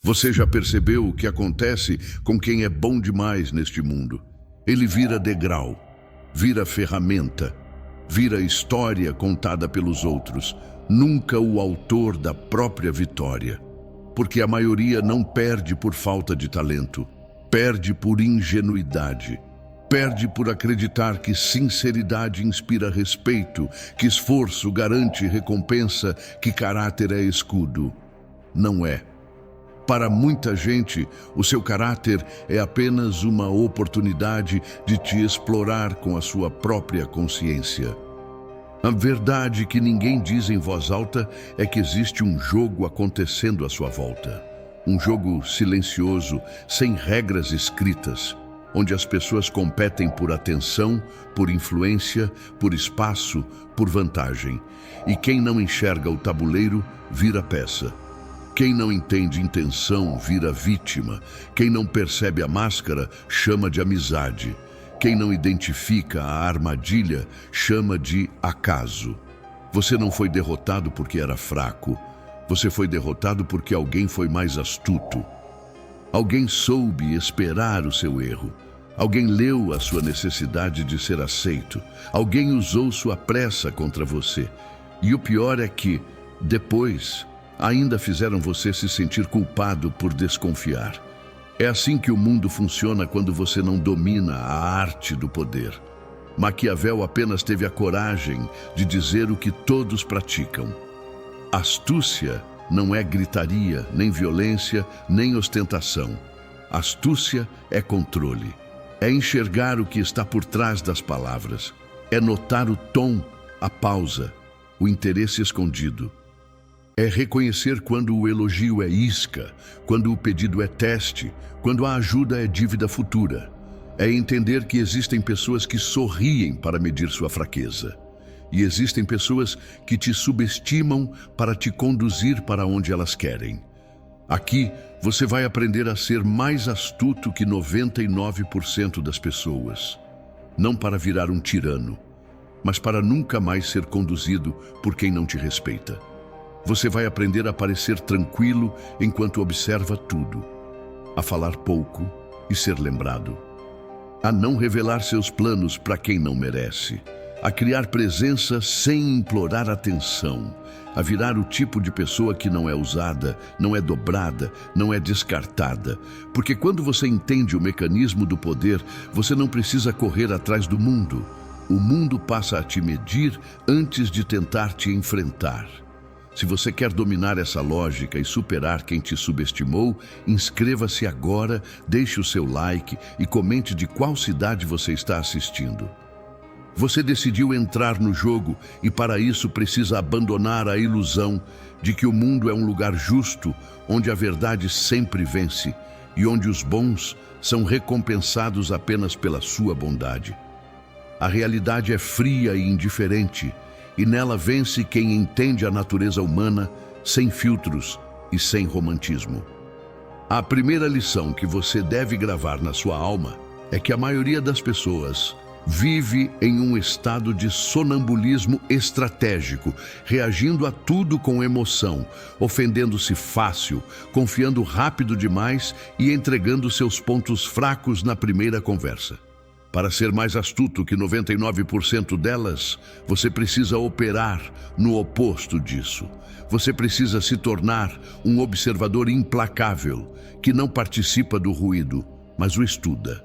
Você já percebeu o que acontece com quem é bom demais neste mundo? Ele vira degrau, vira ferramenta, vira história contada pelos outros, nunca o autor da própria vitória. Porque a maioria não perde por falta de talento, perde por ingenuidade. Perde por acreditar que sinceridade inspira respeito, que esforço garante recompensa, que caráter é escudo. Não é. Para muita gente, o seu caráter é apenas uma oportunidade de te explorar com a sua própria consciência. A verdade que ninguém diz em voz alta é que existe um jogo acontecendo à sua volta. Um jogo silencioso, sem regras escritas, onde as pessoas competem por atenção, por influência, por espaço, por vantagem. E quem não enxerga o tabuleiro, vira peça. Quem não entende intenção, vira vítima. Quem não percebe a máscara, chama de amizade. Quem não identifica a armadilha, chama de acaso. Você não foi derrotado porque era fraco. Você foi derrotado porque alguém foi mais astuto. Alguém soube esperar o seu erro. Alguém leu a sua necessidade de ser aceito. Alguém usou sua pressa contra você. E o pior é que, depois, ainda fizeram você se sentir culpado por desconfiar. É assim que o mundo funciona quando você não domina a arte do poder. Maquiavel apenas teve a coragem de dizer o que todos praticam. Astúcia não é gritaria, nem violência, nem ostentação. Astúcia é controle. É enxergar o que está por trás das palavras. É notar o tom, a pausa, o interesse escondido. É reconhecer quando o elogio é isca, quando o pedido é teste, quando a ajuda é dívida futura. É entender que existem pessoas que sorriem para medir sua fraqueza. E existem pessoas que te subestimam para te conduzir para onde elas querem. Aqui, você vai aprender a ser mais astuto que 99% das pessoas. Não para virar um tirano, mas para nunca mais ser conduzido por quem não te respeita. Você vai aprender a parecer tranquilo enquanto observa tudo, a falar pouco e ser lembrado, a não revelar seus planos para quem não merece, a criar presença sem implorar atenção, a virar o tipo de pessoa que não é usada, não é dobrada, não é descartada. Porque quando você entende o mecanismo do poder, você não precisa correr atrás do mundo. O mundo passa a te medir antes de tentar te enfrentar. Se você quer dominar essa lógica e superar quem te subestimou, inscreva-se agora, deixe o seu like e comente de qual cidade você está assistindo. Você decidiu entrar no jogo e para isso precisa abandonar a ilusão de que o mundo é um lugar justo, onde a verdade sempre vence e onde os bons são recompensados apenas pela sua bondade. A realidade é fria e indiferente, e nela vence quem entende a natureza humana sem filtros e sem romantismo. A primeira lição que você deve gravar na sua alma é que a maioria das pessoas vive em um estado de sonambulismo estratégico, reagindo a tudo com emoção, ofendendo-se fácil, confiando rápido demais e entregando seus pontos fracos na primeira conversa. Para ser mais astuto que 99% delas, você precisa operar no oposto disso. Você precisa se tornar um observador implacável, que não participa do ruído, mas o estuda.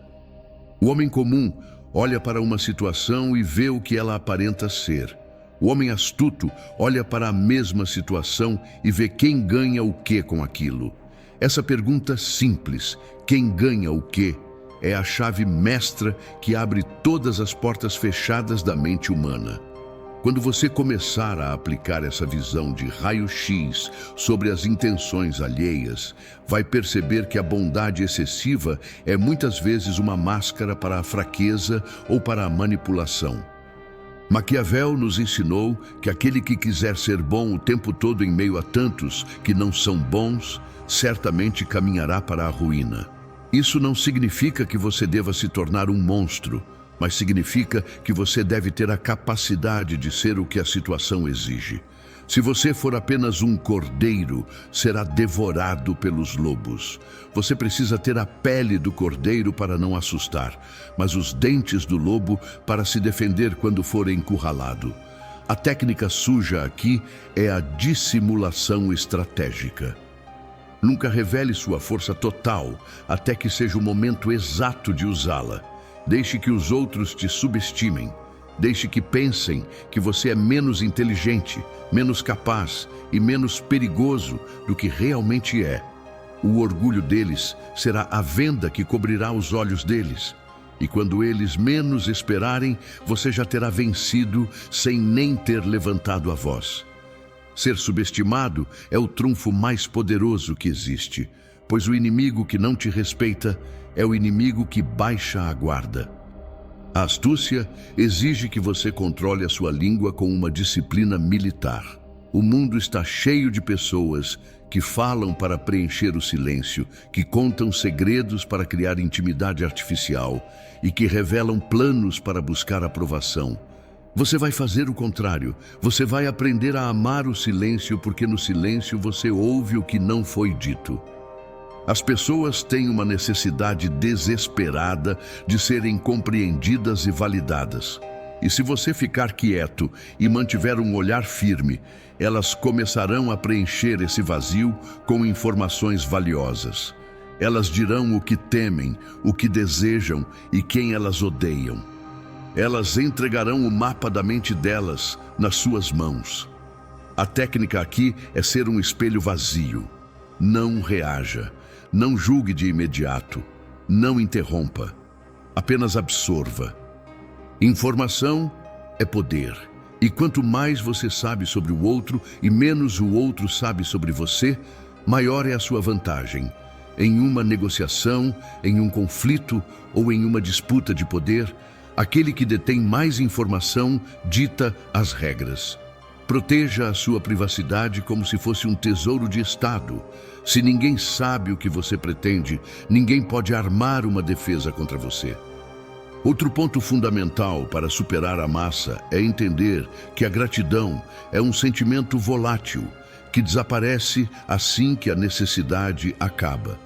O homem comum olha para uma situação e vê o que ela aparenta ser. O homem astuto olha para a mesma situação e vê quem ganha o quê com aquilo. Essa pergunta simples, quem ganha o quê, é a chave mestra que abre todas as portas fechadas da mente humana. Quando você começar a aplicar essa visão de raio-x sobre as intenções alheias, vai perceber que a bondade excessiva é muitas vezes uma máscara para a fraqueza ou para a manipulação. Maquiavel nos ensinou que aquele que quiser ser bom o tempo todo em meio a tantos que não são bons, certamente caminhará para a ruína. Isso não significa que você deva se tornar um monstro, mas significa que você deve ter a capacidade de ser o que a situação exige. Se você for apenas um cordeiro, será devorado pelos lobos. Você precisa ter a pele do cordeiro para não assustar, mas os dentes do lobo para se defender quando for encurralado. A técnica suja aqui é a dissimulação estratégica. Nunca revele sua força total até que seja o momento exato de usá-la. Deixe que os outros te subestimem. Deixe que pensem que você é menos inteligente, menos capaz e menos perigoso do que realmente é. O orgulho deles será a venda que cobrirá os olhos deles. E quando eles menos esperarem, você já terá vencido sem nem ter levantado a voz. Ser subestimado é o trunfo mais poderoso que existe, pois o inimigo que não te respeita é o inimigo que baixa a guarda. A astúcia exige que você controle a sua língua com uma disciplina militar. O mundo está cheio de pessoas que falam para preencher o silêncio, que contam segredos para criar intimidade artificial e que revelam planos para buscar aprovação. Você vai fazer o contrário. Você vai aprender a amar o silêncio, porque no silêncio você ouve o que não foi dito. As pessoas têm uma necessidade desesperada de serem compreendidas e validadas. E se você ficar quieto e mantiver um olhar firme, elas começarão a preencher esse vazio com informações valiosas. Elas dirão o que temem, o que desejam e quem elas odeiam. Elas entregarão o mapa da mente delas nas suas mãos. A técnica aqui é ser um espelho vazio. Não reaja. Não julgue de imediato, não interrompa, apenas absorva. Informação é poder, e quanto mais você sabe sobre o outro e menos o outro sabe sobre você, maior é a sua vantagem. Em uma negociação, em um conflito ou em uma disputa de poder, aquele que detém mais informação dita as regras. Proteja a sua privacidade como se fosse um tesouro de Estado. Se ninguém sabe o que você pretende, ninguém pode armar uma defesa contra você. Outro ponto fundamental para superar a massa é entender que a gratidão é um sentimento volátil, que desaparece assim que a necessidade acaba.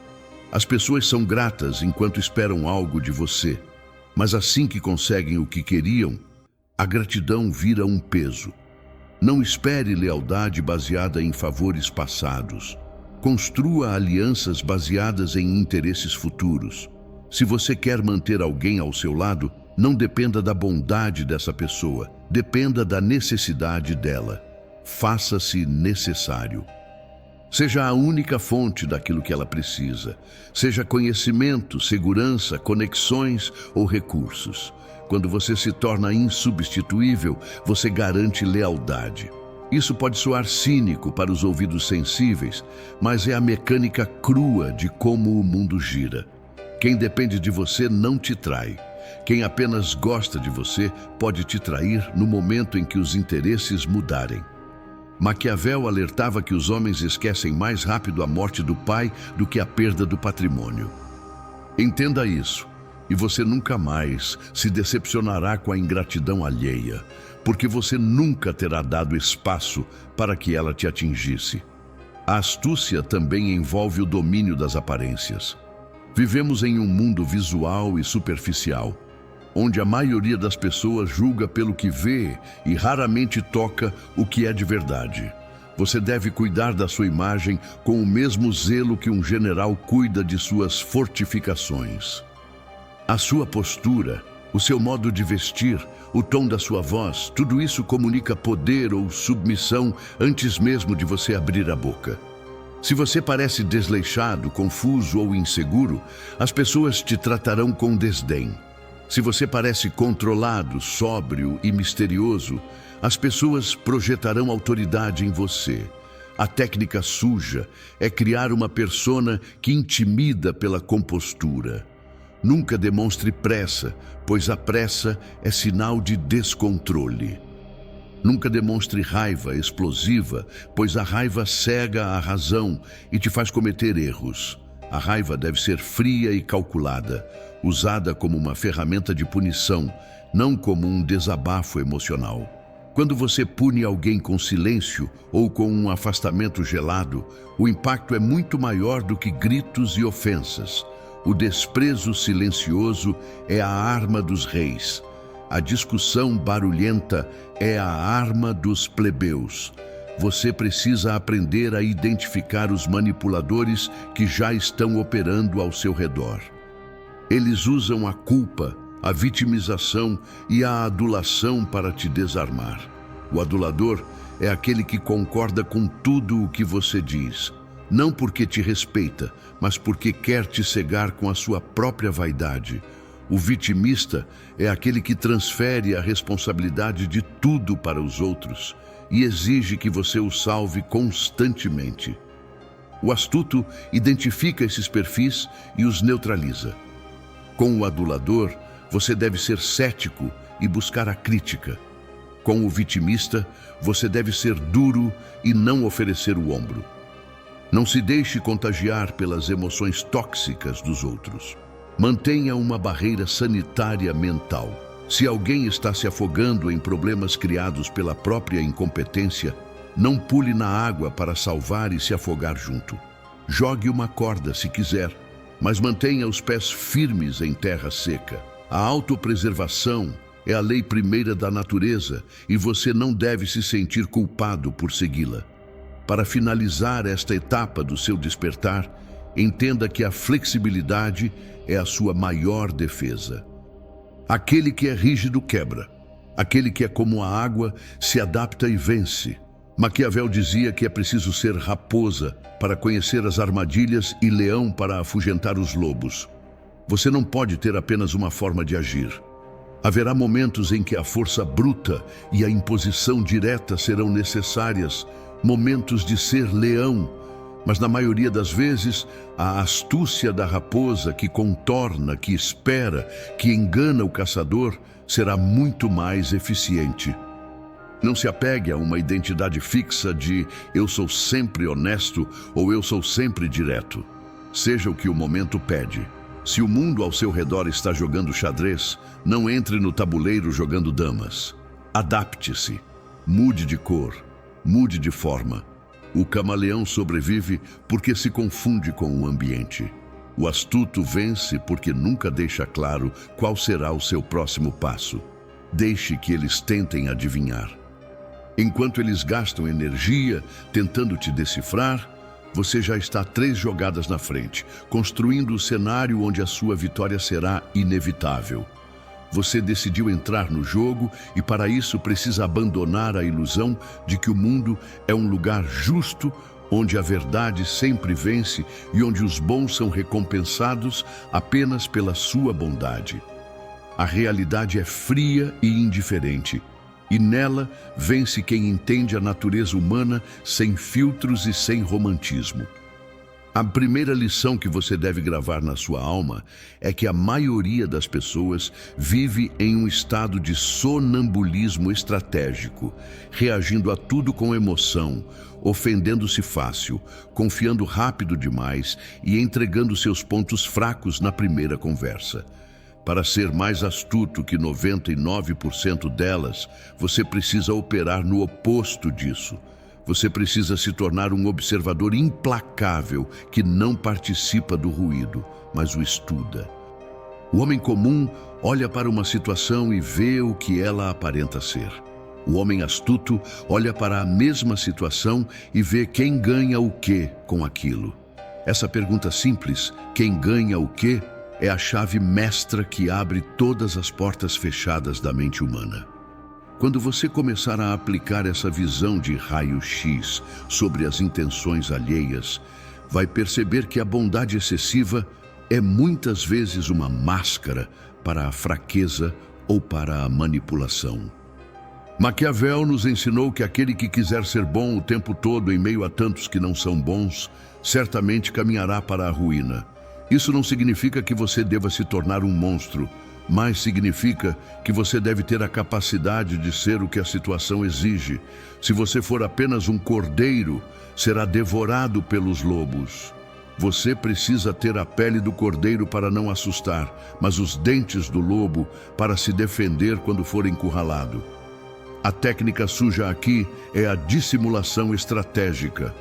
As pessoas são gratas enquanto esperam algo de você, mas assim que conseguem o que queriam, a gratidão vira um peso. Não espere lealdade baseada em favores passados. Construa alianças baseadas em interesses futuros. Se você quer manter alguém ao seu lado, não dependa da bondade dessa pessoa, dependa da necessidade dela. Faça-se necessário. Seja a única fonte daquilo que ela precisa. Seja conhecimento, segurança, conexões ou recursos. Quando você se torna insubstituível, você garante lealdade. Isso pode soar cínico para os ouvidos sensíveis, mas é a mecânica crua de como o mundo gira. Quem depende de você não te trai. Quem apenas gosta de você pode te trair no momento em que os interesses mudarem. Maquiavel alertava que os homens esquecem mais rápido a morte do pai do que a perda do patrimônio. Entenda isso. E você nunca mais se decepcionará com a ingratidão alheia, porque você nunca terá dado espaço para que ela te atingisse. A astúcia também envolve o domínio das aparências. Vivemos em um mundo visual e superficial, onde a maioria das pessoas julga pelo que vê e raramente toca o que é de verdade. Você deve cuidar da sua imagem com o mesmo zelo que um general cuida de suas fortificações. A sua postura, o seu modo de vestir, o tom da sua voz, tudo isso comunica poder ou submissão antes mesmo de você abrir a boca. Se você parece desleixado, confuso ou inseguro, as pessoas te tratarão com desdém. Se você parece controlado, sóbrio e misterioso, as pessoas projetarão autoridade em você. A técnica suja é criar uma persona que intimida pela compostura. Nunca demonstre pressa, pois a pressa é sinal de descontrole. Nunca demonstre raiva explosiva, pois a raiva cega a razão e te faz cometer erros. A raiva deve ser fria e calculada, usada como uma ferramenta de punição, não como um desabafo emocional. Quando você pune alguém com silêncio ou com um afastamento gelado, o impacto é muito maior do que gritos e ofensas. O desprezo silencioso é a arma dos reis. A discussão barulhenta é a arma dos plebeus. Você precisa aprender a identificar os manipuladores que já estão operando ao seu redor. Eles usam a culpa, a vitimização e a adulação para te desarmar. O adulador é aquele que concorda com tudo o que você diz, não porque te respeita, mas porque quer te cegar com a sua própria vaidade. O vitimista é aquele que transfere a responsabilidade de tudo para os outros e exige que você o salve constantemente. O astuto identifica esses perfis e os neutraliza. Com o adulador, você deve ser cético e buscar a crítica. Com o vitimista, você deve ser duro e não oferecer o ombro. Não se deixe contagiar pelas emoções tóxicas dos outros. Mantenha uma barreira sanitária mental. Se alguém está se afogando em problemas criados pela própria incompetência, não pule na água para salvar e se afogar junto. Jogue uma corda se quiser, mas mantenha os pés firmes em terra seca. A autopreservação é a lei primeira da natureza e você não deve se sentir culpado por segui-la. Para finalizar esta etapa do seu despertar, entenda que a flexibilidade é a sua maior defesa. Aquele que é rígido quebra. Aquele que é como a água se adapta e vence. Maquiavel dizia que é preciso ser raposa para conhecer as armadilhas e leão para afugentar os lobos. Você não pode ter apenas uma forma de agir. Haverá momentos em que a força bruta e a imposição direta serão necessárias, momentos de ser leão, mas na maioria das vezes, a astúcia da raposa que contorna, que espera, que engana o caçador, será muito mais eficiente. Não se apegue a uma identidade fixa de eu sou sempre honesto ou eu sou sempre direto. Seja o que o momento pede. Se o mundo ao seu redor está jogando xadrez, não entre no tabuleiro jogando damas. Adapte-se. Mude de cor. Mude de forma. O camaleão sobrevive porque se confunde com o ambiente. O astuto vence porque nunca deixa claro qual será o seu próximo passo. Deixe que eles tentem adivinhar. Enquanto eles gastam energia tentando te decifrar, você já está 3 jogadas na frente, construindo o cenário onde a sua vitória será inevitável. Você decidiu entrar no jogo e para isso precisa abandonar a ilusão de que o mundo é um lugar justo, onde a verdade sempre vence e onde os bons são recompensados apenas pela sua bondade. A realidade é fria e indiferente, e nela vence quem entende a natureza humana sem filtros e sem romantismo. A primeira lição que você deve gravar na sua alma é que a maioria das pessoas vive em um estado de sonambulismo estratégico, reagindo a tudo com emoção, ofendendo-se fácil, confiando rápido demais e entregando seus pontos fracos na primeira conversa. Para ser mais astuto que 99% delas, você precisa operar no oposto disso. Você precisa se tornar um observador implacável que não participa do ruído, mas o estuda. O homem comum olha para uma situação e vê o que ela aparenta ser. O homem astuto olha para a mesma situação e vê quem ganha o quê com aquilo. Essa pergunta simples, quem ganha o quê, é a chave mestra que abre todas as portas fechadas da mente humana. Quando você começar a aplicar essa visão de raio-x sobre as intenções alheias, vai perceber que a bondade excessiva é muitas vezes uma máscara para a fraqueza ou para a manipulação. Maquiavel nos ensinou que aquele que quiser ser bom o tempo todo em meio a tantos que não são bons, certamente caminhará para a ruína. Isso não significa que você deva se tornar um monstro, mas significa que você deve ter a capacidade de ser o que a situação exige. Se você for apenas um cordeiro, será devorado pelos lobos. Você precisa ter a pele do cordeiro para não assustar, mas os dentes do lobo para se defender quando for encurralado. A técnica suja aqui é a dissimulação estratégica.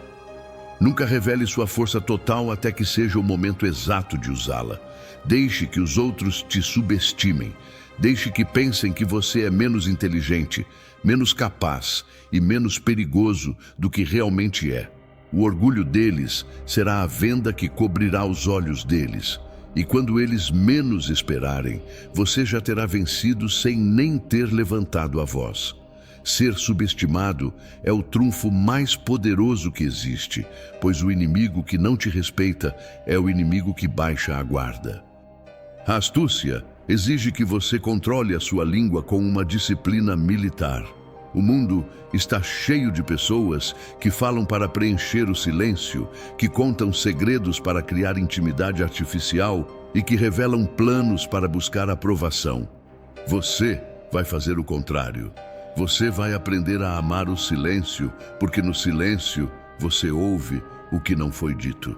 Nunca revele sua força total até que seja o momento exato de usá-la. Deixe que os outros te subestimem. Deixe que pensem que você é menos inteligente, menos capaz e menos perigoso do que realmente é. O orgulho deles será a venda que cobrirá os olhos deles. E quando eles menos esperarem, você já terá vencido sem nem ter levantado a voz. Ser subestimado é o trunfo mais poderoso que existe, pois o inimigo que não te respeita é o inimigo que baixa a guarda. A astúcia exige que você controle a sua língua com uma disciplina militar. O mundo está cheio de pessoas que falam para preencher o silêncio, que contam segredos para criar intimidade artificial e que revelam planos para buscar aprovação. Você vai fazer o contrário. Você vai aprender a amar o silêncio, porque no silêncio você ouve o que não foi dito.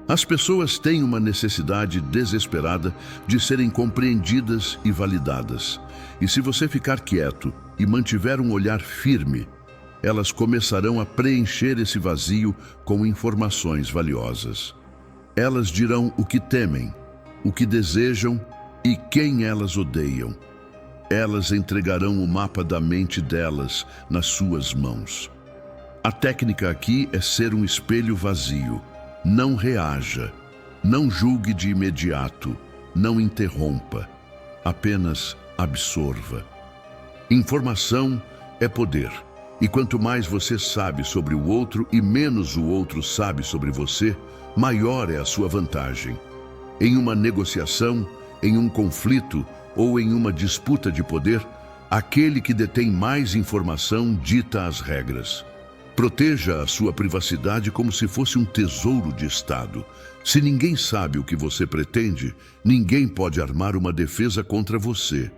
As pessoas têm uma necessidade desesperada de serem compreendidas e validadas. E se você ficar quieto e mantiver um olhar firme, elas começarão a preencher esse vazio com informações valiosas. Elas dirão o que temem, o que desejam e quem elas odeiam. Elas entregarão o mapa da mente delas nas suas mãos. A técnica aqui é ser um espelho vazio. Não reaja, não julgue de imediato, não interrompa, apenas absorva. Informação é poder, e quanto mais você sabe sobre o outro e menos o outro sabe sobre você, maior é a sua vantagem. Em uma negociação, em um conflito ou em uma disputa de poder, aquele que detém mais informação dita as regras. Proteja a sua privacidade como se fosse um tesouro de Estado. Se ninguém sabe o que você pretende, ninguém pode armar uma defesa contra você.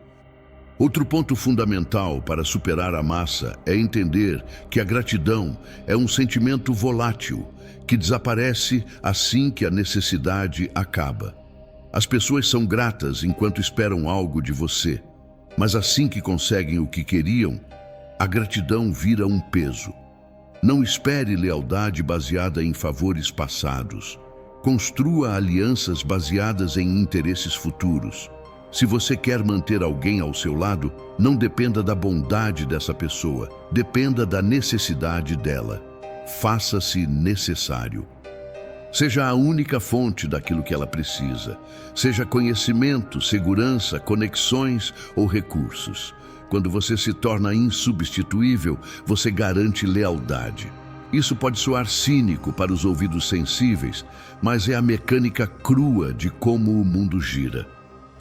Outro ponto fundamental para superar a massa é entender que a gratidão é um sentimento volátil, que desaparece assim que a necessidade acaba. As pessoas são gratas enquanto esperam algo de você, mas assim que conseguem o que queriam, a gratidão vira um peso. Não espere lealdade baseada em favores passados. Construa alianças baseadas em interesses futuros. Se você quer manter alguém ao seu lado, não dependa da bondade dessa pessoa, dependa da necessidade dela. Faça-se necessário. Seja a única fonte daquilo que ela precisa. Seja conhecimento, segurança, conexões ou recursos. Quando você se torna insubstituível, você garante lealdade. Isso pode soar cínico para os ouvidos sensíveis, mas é a mecânica crua de como o mundo gira.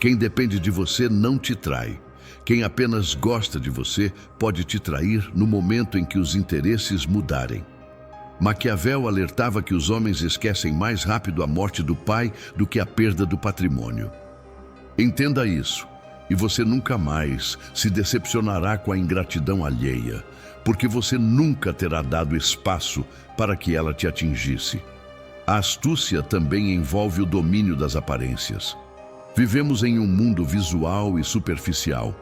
Quem depende de você não te trai. Quem apenas gosta de você pode te trair no momento em que os interesses mudarem. Maquiavel alertava que os homens esquecem mais rápido a morte do pai do que a perda do patrimônio. Entenda isso, e você nunca mais se decepcionará com a ingratidão alheia, porque você nunca terá dado espaço para que ela te atingisse. A astúcia também envolve o domínio das aparências. Vivemos em um mundo visual e superficial,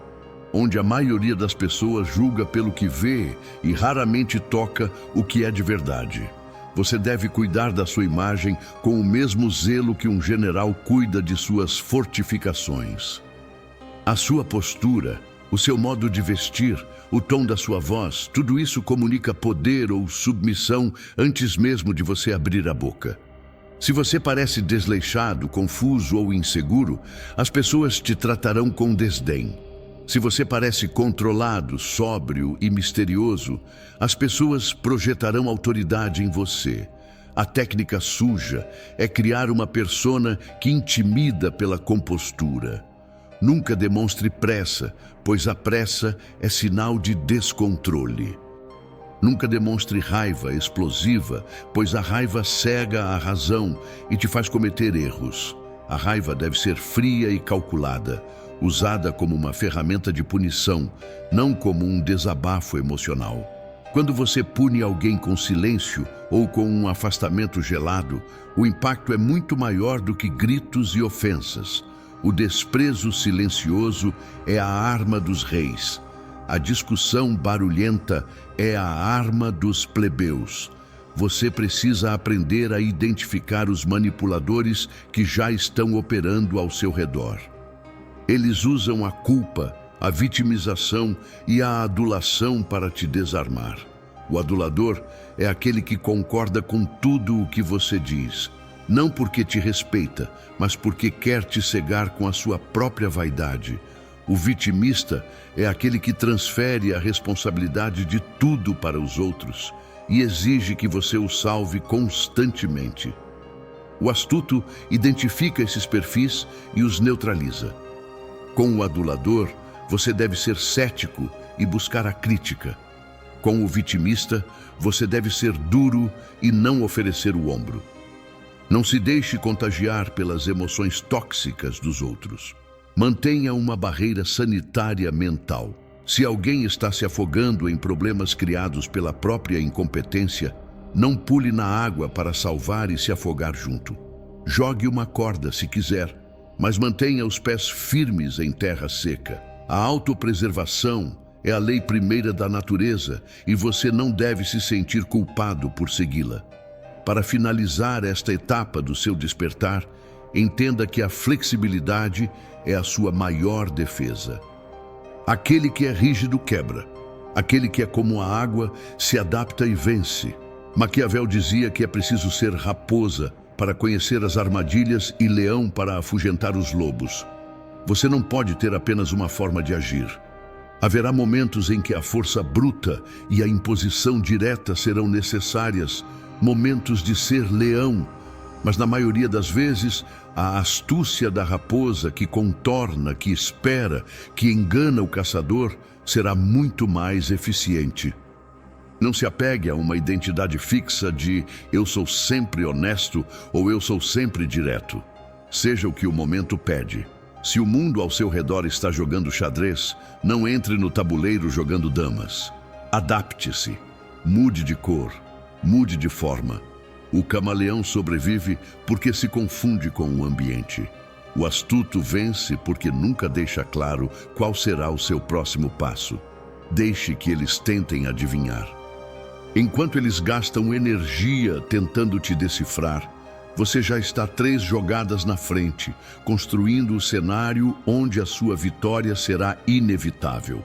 onde a maioria das pessoas julga pelo que vê e raramente toca o que é de verdade. Você deve cuidar da sua imagem com o mesmo zelo que um general cuida de suas fortificações. A sua postura, o seu modo de vestir, o tom da sua voz, tudo isso comunica poder ou submissão antes mesmo de você abrir a boca. Se você parece desleixado, confuso ou inseguro, as pessoas te tratarão com desdém. Se você parece controlado, sóbrio e misterioso, as pessoas projetarão autoridade em você. A técnica suja é criar uma persona que intimida pela compostura. Nunca demonstre pressa, pois a pressa é sinal de descontrole. Nunca demonstre raiva explosiva, pois a raiva cega a razão e te faz cometer erros. A raiva deve ser fria e calculada, usada como uma ferramenta de punição, não como um desabafo emocional. Quando você pune alguém com silêncio ou com um afastamento gelado, o impacto é muito maior do que gritos e ofensas. O desprezo silencioso é a arma dos reis. A discussão barulhenta é a arma dos plebeus. Você precisa aprender a identificar os manipuladores que já estão operando ao seu redor. Eles usam a culpa, a vitimização e a adulação para te desarmar. O adulador é aquele que concorda com tudo o que você diz, não porque te respeita, mas porque quer te cegar com a sua própria vaidade. O vitimista é aquele que transfere a responsabilidade de tudo para os outros e exige que você o salve constantemente. O astuto identifica esses perfis e os neutraliza. Com o adulador, você deve ser cético e buscar a crítica. Com o vitimista, você deve ser duro e não oferecer o ombro. Não se deixe contagiar pelas emoções tóxicas dos outros. Mantenha uma barreira sanitária mental. Se alguém está se afogando em problemas criados pela própria incompetência, não pule na água para salvar e se afogar junto. Jogue uma corda se quiser, mas mantenha os pés firmes em terra seca. A autopreservação é a lei primeira da natureza e você não deve se sentir culpado por segui-la. Para finalizar esta etapa do seu despertar, entenda que a flexibilidade é a sua maior defesa. Aquele que é rígido quebra. Aquele que é como a água se adapta e vence. Maquiavel dizia que é preciso ser raposa para conhecer as armadilhas e leão para afugentar os lobos. Você não pode ter apenas uma forma de agir. Haverá momentos em que a força bruta e a imposição direta serão necessárias, momentos de ser leão, mas na maioria das vezes, a astúcia da raposa que contorna, que espera, que engana o caçador, será muito mais eficiente. Não se apegue a uma identidade fixa de eu sou sempre honesto ou eu sou sempre direto. Seja o que o momento pede. Se o mundo ao seu redor está jogando xadrez, não entre no tabuleiro jogando damas. Adapte-se, mude de cor, mude de forma. O camaleão sobrevive porque se confunde com o ambiente. O astuto vence porque nunca deixa claro qual será o seu próximo passo. Deixe que eles tentem adivinhar. Enquanto eles gastam energia tentando te decifrar, você já está 3 jogadas na frente, construindo o cenário onde a sua vitória será inevitável.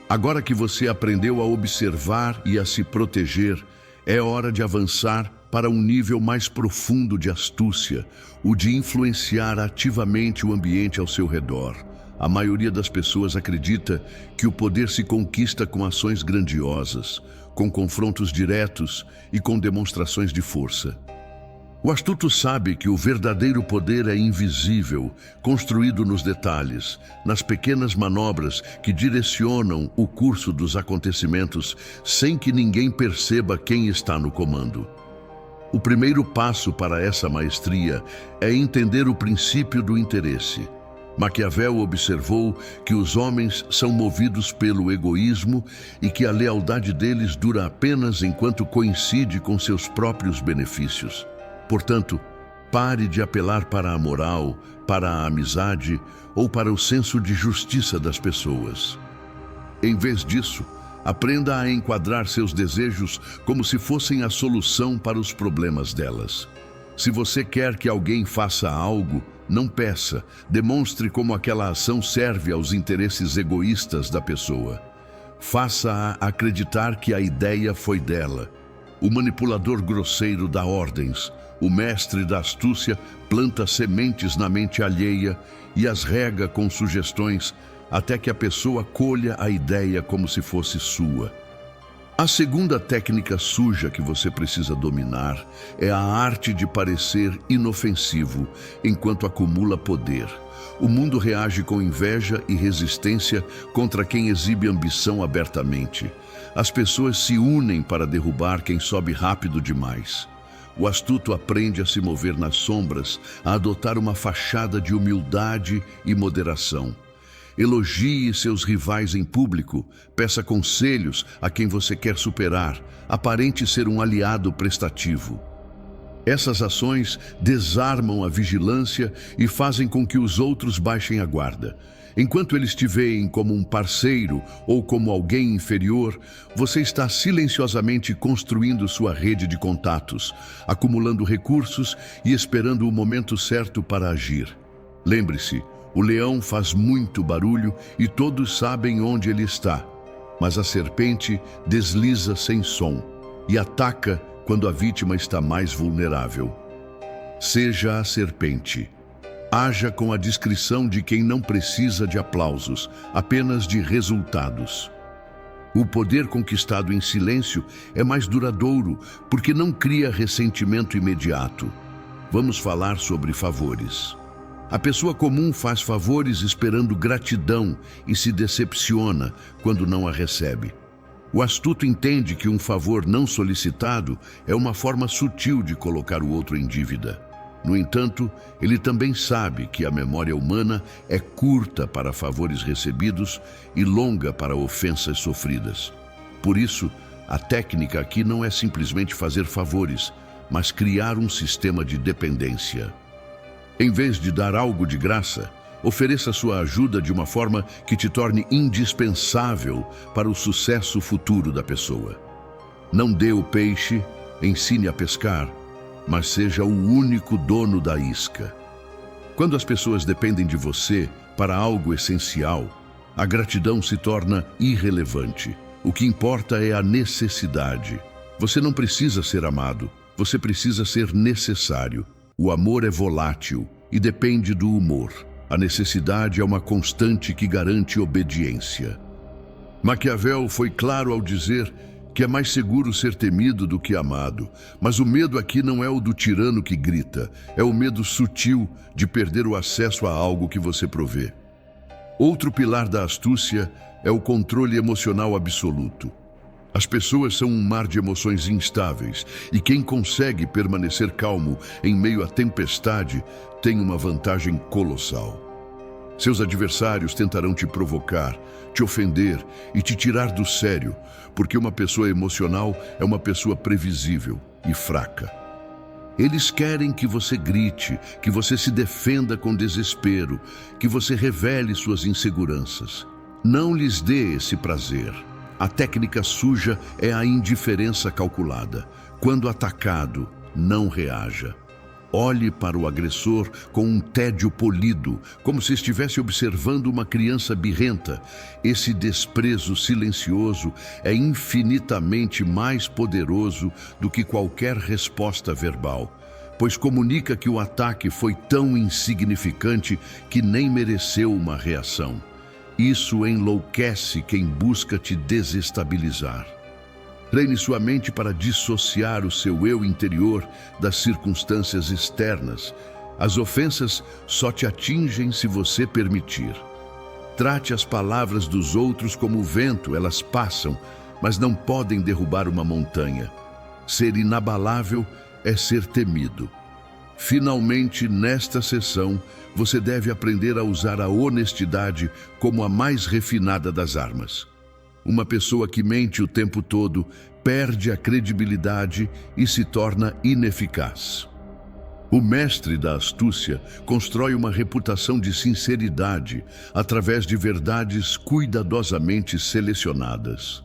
Agora que você aprendeu a observar e a se proteger, é hora de avançar para um nível mais profundo de astúcia, o de influenciar ativamente o ambiente ao seu redor. A maioria das pessoas acredita que o poder se conquista com ações grandiosas, com confrontos diretos e com demonstrações de força. O astuto sabe que o verdadeiro poder é invisível, construído nos detalhes, nas pequenas manobras que direcionam o curso dos acontecimentos sem que ninguém perceba quem está no comando. O primeiro passo para essa maestria é entender o princípio do interesse. Maquiavel observou que os homens são movidos pelo egoísmo e que a lealdade deles dura apenas enquanto coincide com seus próprios benefícios. Portanto, pare de apelar para a moral, para a amizade ou para o senso de justiça das pessoas. Em vez disso, aprenda a enquadrar seus desejos como se fossem a solução para os problemas delas. Se você quer que alguém faça algo, não peça, demonstre como aquela ação serve aos interesses egoístas da pessoa. Faça-a acreditar que a ideia foi dela. O manipulador grosseiro dá ordens, o mestre da astúcia planta sementes na mente alheia e as rega com sugestões até que a pessoa colha a ideia como se fosse sua. A segunda técnica suja que você precisa dominar é a arte de parecer inofensivo enquanto acumula poder. O mundo reage com inveja e resistência contra quem exibe ambição abertamente. As pessoas se unem para derrubar quem sobe rápido demais. O astuto aprende a se mover nas sombras, a adotar uma fachada de humildade e moderação. Elogie seus rivais em público, peça conselhos a quem você quer superar, aparente ser um aliado prestativo. Essas ações desarmam a vigilância e fazem com que os outros baixem a guarda. Enquanto eles te veem como um parceiro ou como alguém inferior, você está silenciosamente construindo sua rede de contatos, acumulando recursos e esperando o momento certo para agir. Lembre-se, o leão faz muito barulho e todos sabem onde ele está, mas a serpente desliza sem som e ataca quando a vítima está mais vulnerável. Seja a serpente. Haja com a discrição de quem não precisa de aplausos, apenas de resultados. O poder conquistado em silêncio é mais duradouro, porque não cria ressentimento imediato. Vamos falar sobre favores. A pessoa comum faz favores esperando gratidão e se decepciona quando não a recebe. O astuto entende que um favor não solicitado é uma forma sutil de colocar o outro em dívida. No entanto, ele também sabe que a memória humana é curta para favores recebidos e longa para ofensas sofridas. Por isso, a técnica aqui não é simplesmente fazer favores, mas criar um sistema de dependência. Em vez de dar algo de graça, ofereça sua ajuda de uma forma que te torne indispensável para o sucesso futuro da pessoa. Não dê o peixe, ensine a pescar, mas seja o único dono da isca. Quando as pessoas dependem de você para algo essencial, a gratidão se torna irrelevante. O que importa é a necessidade. Você não precisa ser amado, você precisa ser necessário. O amor é volátil e depende do humor. A necessidade é uma constante que garante obediência. Maquiavel foi claro ao dizer que é mais seguro ser temido do que amado. Mas o medo aqui não é o do tirano que grita, é o medo sutil de perder o acesso a algo que você provê. Outro pilar da astúcia é o controle emocional absoluto. As pessoas são um mar de emoções instáveis, e quem consegue permanecer calmo em meio à tempestade tem uma vantagem colossal. Seus adversários tentarão te provocar, te ofender e te tirar do sério, porque uma pessoa emocional é uma pessoa previsível e fraca. Eles querem que você grite, que você se defenda com desespero, que você revele suas inseguranças. Não lhes dê esse prazer. A técnica suja é a indiferença calculada. Quando atacado, não reaja. Olhe para o agressor com um tédio polido, como se estivesse observando uma criança birrenta. Esse desprezo silencioso é infinitamente mais poderoso do que qualquer resposta verbal, pois comunica que o ataque foi tão insignificante que nem mereceu uma reação. Isso enlouquece quem busca te desestabilizar. Treine sua mente para dissociar o seu eu interior das circunstâncias externas. As ofensas só te atingem se você permitir. Trate as palavras dos outros como o vento, elas passam, mas não podem derrubar uma montanha. Ser inabalável é ser temido. Finalmente, nesta sessão, você deve aprender a usar a honestidade como a mais refinada das armas. Uma pessoa que mente o tempo todo perde a credibilidade e se torna ineficaz. O mestre da astúcia constrói uma reputação de sinceridade através de verdades cuidadosamente selecionadas.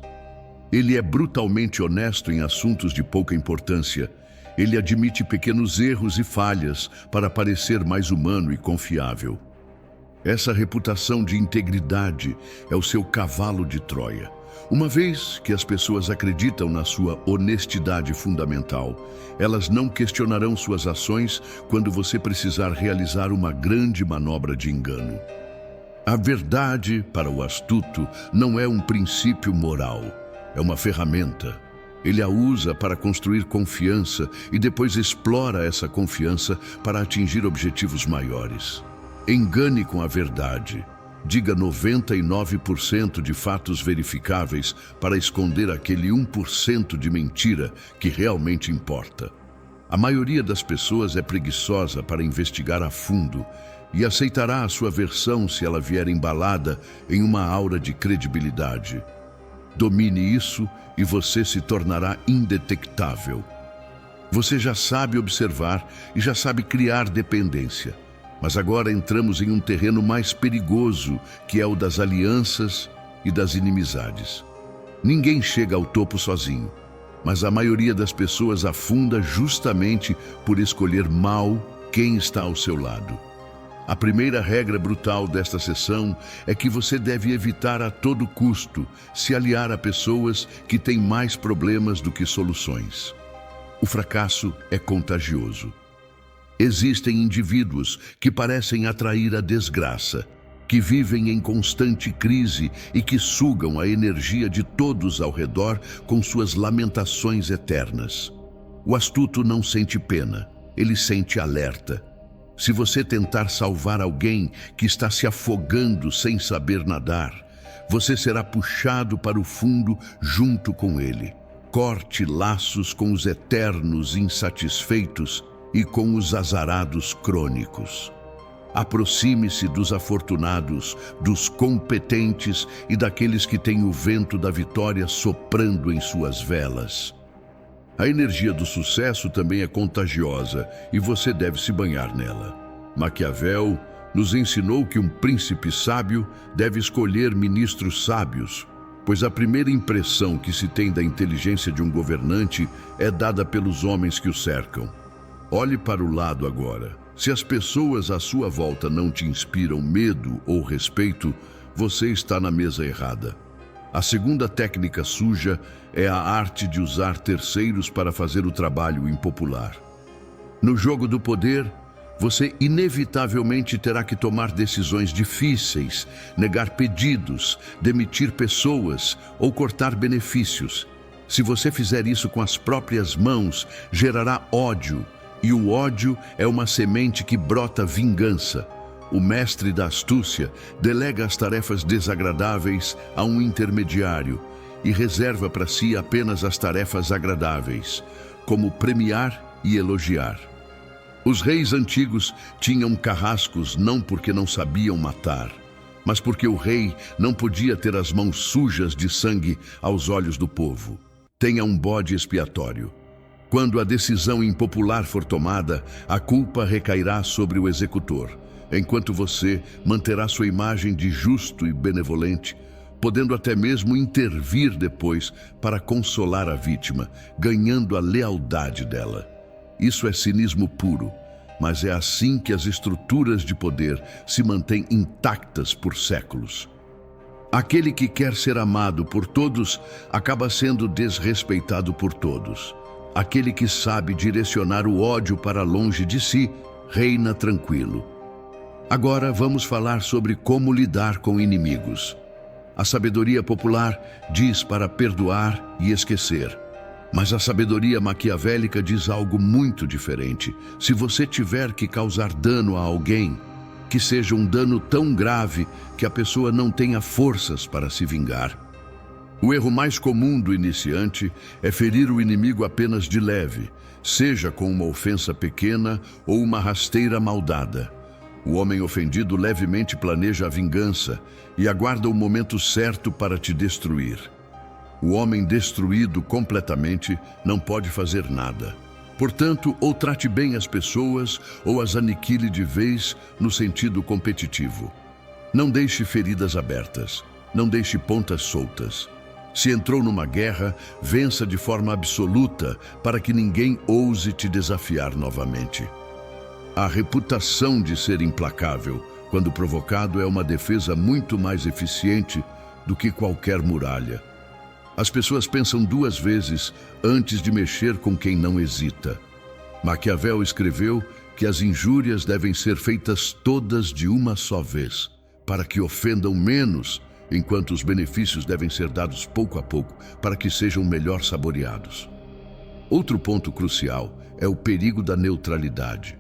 Ele é brutalmente honesto em assuntos de pouca importância. Ele admite pequenos erros e falhas para parecer mais humano e confiável. Essa reputação de integridade é o seu cavalo de Troia. Uma vez que as pessoas acreditam na sua honestidade fundamental, elas não questionarão suas ações quando você precisar realizar uma grande manobra de engano. A verdade, para o astuto, não é um princípio moral, é uma ferramenta. Ele a usa para construir confiança e depois explora essa confiança para atingir objetivos maiores. Engane com a verdade. Diga 99% de fatos verificáveis para esconder aquele 1% de mentira que realmente importa. A maioria das pessoas é preguiçosa para investigar a fundo e aceitará a sua versão se ela vier embalada em uma aura de credibilidade. Domine isso e você se tornará indetectável. Você já sabe observar e já sabe criar dependência. Mas agora entramos em um terreno mais perigoso, que é o das alianças e das inimizades. Ninguém chega ao topo sozinho, mas a maioria das pessoas afunda justamente por escolher mal quem está ao seu lado. A primeira regra brutal desta sessão é que você deve evitar a todo custo se aliar a pessoas que têm mais problemas do que soluções. O fracasso é contagioso. Existem indivíduos que parecem atrair a desgraça, que vivem em constante crise e que sugam a energia de todos ao redor com suas lamentações eternas. O astuto não sente pena, ele sente alerta. Se você tentar salvar alguém que está se afogando sem saber nadar, você será puxado para o fundo junto com ele. Corte laços com os eternos insatisfeitos e com os azarados crônicos. Aproxime-se dos afortunados, dos competentes e daqueles que têm o vento da vitória soprando em suas velas. A energia do sucesso também é contagiosa e você deve se banhar nela. Maquiavel nos ensinou que um príncipe sábio deve escolher ministros sábios, pois a primeira impressão que se tem da inteligência de um governante é dada pelos homens que o cercam. Olhe para o lado agora. Se as pessoas à sua volta não te inspiram medo ou respeito, você está na mesa errada. A segunda técnica suja é a arte de usar terceiros para fazer o trabalho impopular. No jogo do poder, você inevitavelmente terá que tomar decisões difíceis, negar pedidos, demitir pessoas ou cortar benefícios. Se você fizer isso com as próprias mãos, gerará ódio. E o ódio é uma semente que brota vingança. O mestre da astúcia delega as tarefas desagradáveis a um intermediário e reserva para si apenas as tarefas agradáveis, como premiar e elogiar. Os reis antigos tinham carrascos não porque não sabiam matar, mas porque o rei não podia ter as mãos sujas de sangue aos olhos do povo. Tenha um bode expiatório. Quando a decisão impopular for tomada, a culpa recairá sobre o executor, enquanto você manterá sua imagem de justo e benevolente, podendo até mesmo intervir depois para consolar a vítima, ganhando a lealdade dela. Isso é cinismo puro, mas é assim que as estruturas de poder se mantêm intactas por séculos. Aquele que quer ser amado por todos acaba sendo desrespeitado por todos. Aquele que sabe direcionar o ódio para longe de si, reina tranquilo. Agora vamos falar sobre como lidar com inimigos. A sabedoria popular diz para perdoar e esquecer. Mas a sabedoria maquiavélica diz algo muito diferente. Se você tiver que causar dano a alguém, que seja um dano tão grave que a pessoa não tenha forças para se vingar. O erro mais comum do iniciante é ferir o inimigo apenas de leve, seja com uma ofensa pequena ou uma rasteira maldada. O homem ofendido levemente planeja a vingança e aguarda o momento certo para te destruir. O homem destruído completamente não pode fazer nada. Portanto, ou trate bem as pessoas ou as aniquile de vez no sentido competitivo. Não deixe feridas abertas, não deixe pontas soltas. Se entrou numa guerra, vença de forma absoluta para que ninguém ouse te desafiar novamente. A reputação de ser implacável, quando provocado, é uma defesa muito mais eficiente do que qualquer muralha. As pessoas pensam duas vezes antes de mexer com quem não hesita. Maquiavel escreveu que as injúrias devem ser feitas todas de uma só vez, para que ofendam menos, enquanto os benefícios devem ser dados pouco a pouco, para que sejam melhor saboreados. Outro ponto crucial é o perigo da neutralidade.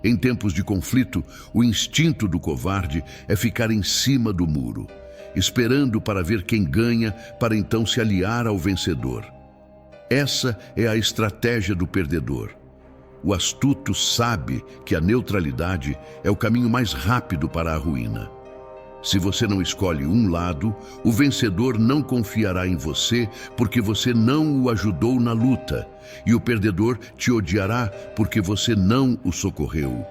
Em tempos de conflito, o instinto do covarde é ficar em cima do muro, esperando para ver quem ganha, para então se aliar ao vencedor. Essa é a estratégia do perdedor. O astuto sabe que a neutralidade é o caminho mais rápido para a ruína. Se você não escolhe um lado, o vencedor não confiará em você porque você não o ajudou na luta, e o perdedor te odiará porque você não o socorreu.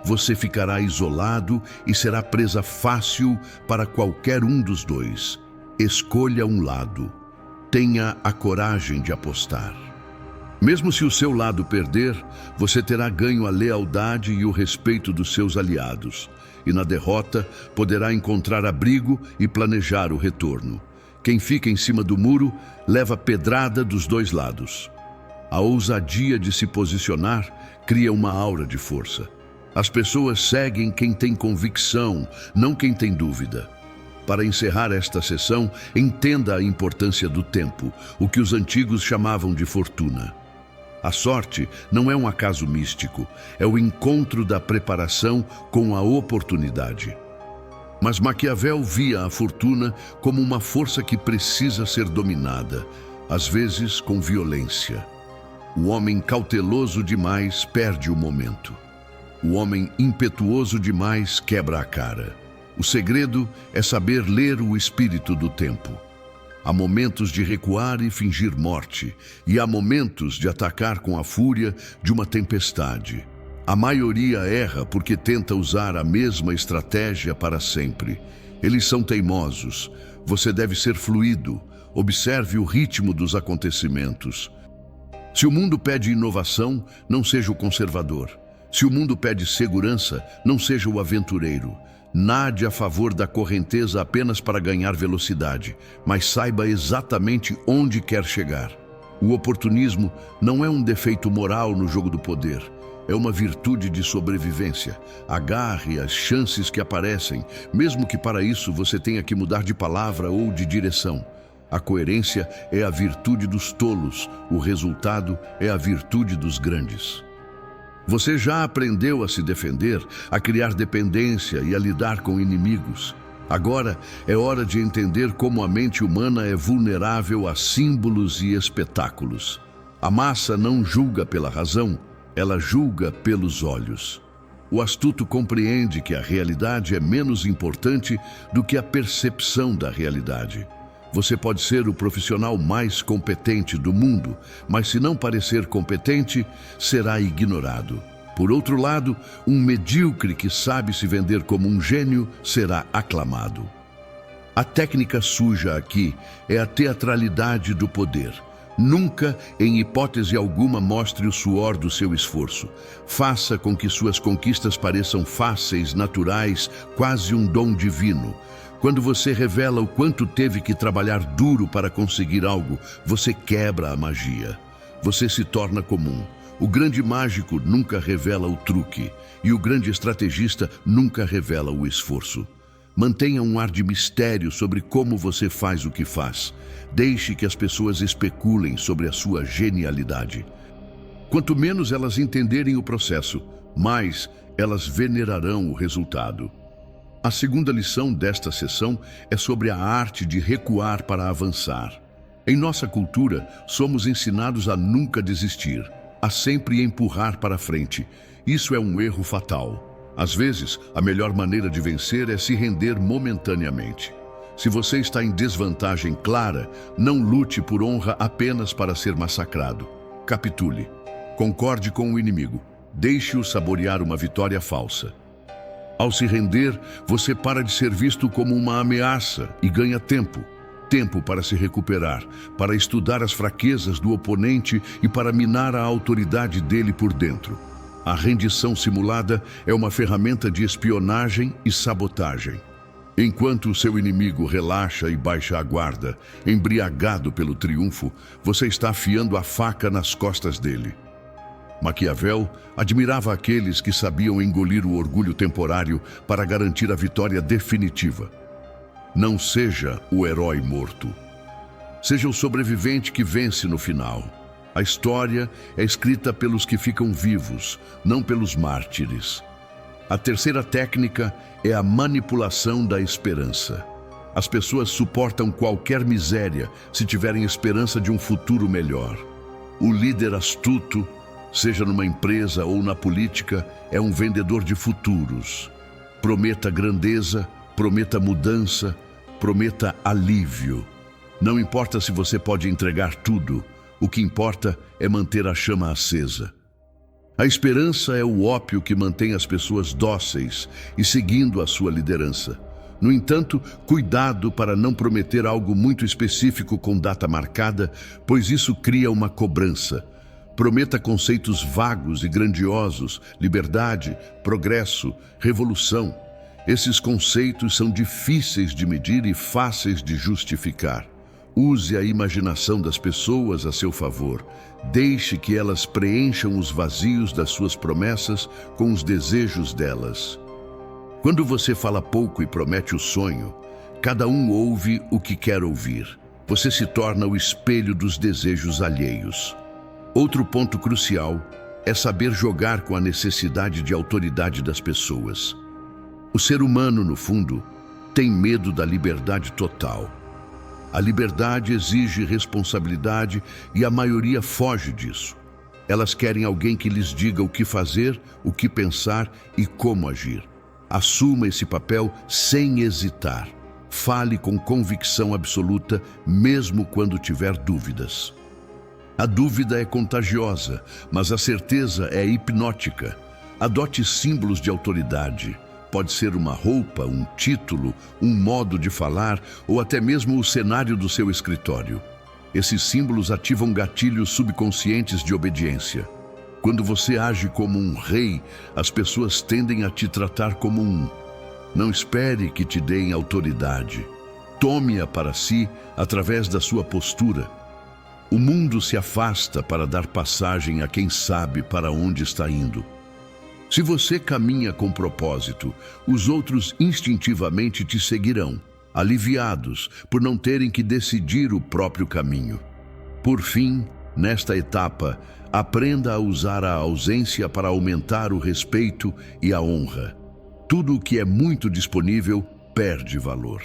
Você ficará isolado e será presa fácil para qualquer um dos dois. Escolha um lado. Tenha a coragem de apostar. Mesmo se o seu lado perder, você terá ganho a lealdade e o respeito dos seus aliados. E na derrota, poderá encontrar abrigo e planejar o retorno. Quem fica em cima do muro leva pedrada dos dois lados. A ousadia de se posicionar cria uma aura de força. As pessoas seguem quem tem convicção, não quem tem dúvida. Para encerrar esta sessão, entenda a importância do tempo, o que os antigos chamavam de fortuna. A sorte não é um acaso místico, é o encontro da preparação com a oportunidade. Mas Maquiavel via a fortuna como uma força que precisa ser dominada, às vezes com violência. O homem cauteloso demais perde o momento. O homem impetuoso demais quebra a cara. O segredo é saber ler o espírito do tempo. Há momentos de recuar e fingir morte, e há momentos de atacar com a fúria de uma tempestade. A maioria erra porque tenta usar a mesma estratégia para sempre. Eles são teimosos. Você deve ser fluido. Observe o ritmo dos acontecimentos. Se o mundo pede inovação, não seja o conservador. Se o mundo pede segurança, não seja o aventureiro. Nade a favor da correnteza apenas para ganhar velocidade, mas saiba exatamente onde quer chegar. O oportunismo não é um defeito moral no jogo do poder. É uma virtude de sobrevivência. Agarre as chances que aparecem, mesmo que para isso você tenha que mudar de palavra ou de direção. A coerência é a virtude dos tolos, o resultado é a virtude dos grandes. Você já aprendeu a se defender, a criar dependência e a lidar com inimigos. Agora é hora de entender como a mente humana é vulnerável a símbolos e espetáculos. A massa não julga pela razão, ela julga pelos olhos. O astuto compreende que a realidade é menos importante do que a percepção da realidade. Você pode ser o profissional mais competente do mundo, mas se não parecer competente, será ignorado. Por outro lado, um medíocre que sabe se vender como um gênio será aclamado. A técnica suja aqui é a teatralidade do poder. Nunca, em hipótese alguma, mostre o suor do seu esforço. Faça com que suas conquistas pareçam fáceis, naturais, quase um dom divino. Quando você revela o quanto teve que trabalhar duro para conseguir algo, você quebra a magia. Você se torna comum. O grande mágico nunca revela o truque, e o grande estrategista nunca revela o esforço. Mantenha um ar de mistério sobre como você faz o que faz. Deixe que as pessoas especulem sobre a sua genialidade. Quanto menos elas entenderem o processo, mais elas venerarão o resultado. A segunda lição desta sessão é sobre a arte de recuar para avançar. Em nossa cultura, somos ensinados a nunca desistir, a sempre empurrar para frente. Isso é um erro fatal. Às vezes, a melhor maneira de vencer é se render momentaneamente. Se você está em desvantagem clara, não lute por honra apenas para ser massacrado. Capitule. Concorde com o inimigo. Deixe-o saborear uma vitória falsa. Ao se render, você para de ser visto como uma ameaça e ganha tempo. Tempo para se recuperar, para estudar as fraquezas do oponente e para minar a autoridade dele por dentro. A rendição simulada é uma ferramenta de espionagem e sabotagem. Enquanto o seu inimigo relaxa e baixa a guarda, embriagado pelo triunfo, você está afiando a faca nas costas dele. Maquiavel admirava aqueles que sabiam engolir o orgulho temporário para garantir a vitória definitiva. Não seja o herói morto. Seja o sobrevivente que vence no final. A história é escrita pelos que ficam vivos, não pelos mártires. A terceira técnica é a manipulação da esperança. As pessoas suportam qualquer miséria se tiverem esperança de um futuro melhor. O líder astuto, seja numa empresa ou na política, é um vendedor de futuros. Prometa grandeza, prometa mudança, prometa alívio. Não importa se você pode entregar tudo, o que importa é manter a chama acesa. A esperança é o ópio que mantém as pessoas dóceis e seguindo a sua liderança. No entanto, cuidado para não prometer algo muito específico com data marcada, pois isso cria uma cobrança. Prometa conceitos vagos e grandiosos, liberdade, progresso, revolução. Esses conceitos são difíceis de medir e fáceis de justificar. Use a imaginação das pessoas a seu favor. Deixe que elas preencham os vazios das suas promessas com os desejos delas. Quando você fala pouco e promete o sonho, cada um ouve o que quer ouvir. Você se torna o espelho dos desejos alheios. Outro ponto crucial é saber jogar com a necessidade de autoridade das pessoas. O ser humano, no fundo, tem medo da liberdade total. A liberdade exige responsabilidade e a maioria foge disso. Elas querem alguém que lhes diga o que fazer, o que pensar e como agir. Assuma esse papel sem hesitar. Fale com convicção absoluta, mesmo quando tiver dúvidas. A dúvida é contagiosa, mas a certeza é hipnótica. Adote símbolos de autoridade. Pode ser uma roupa, um título, um modo de falar ou até mesmo o cenário do seu escritório. Esses símbolos ativam gatilhos subconscientes de obediência. Quando você age como um rei, as pessoas tendem a te tratar como um. Não espere que te deem autoridade. Tome-a para si através da sua postura. O mundo se afasta para dar passagem a quem sabe para onde está indo. Se você caminha com propósito, os outros instintivamente te seguirão, aliviados por não terem que decidir o próprio caminho. Por fim, nesta etapa, aprenda a usar a ausência para aumentar o respeito e a honra. Tudo o que é muito disponível perde valor.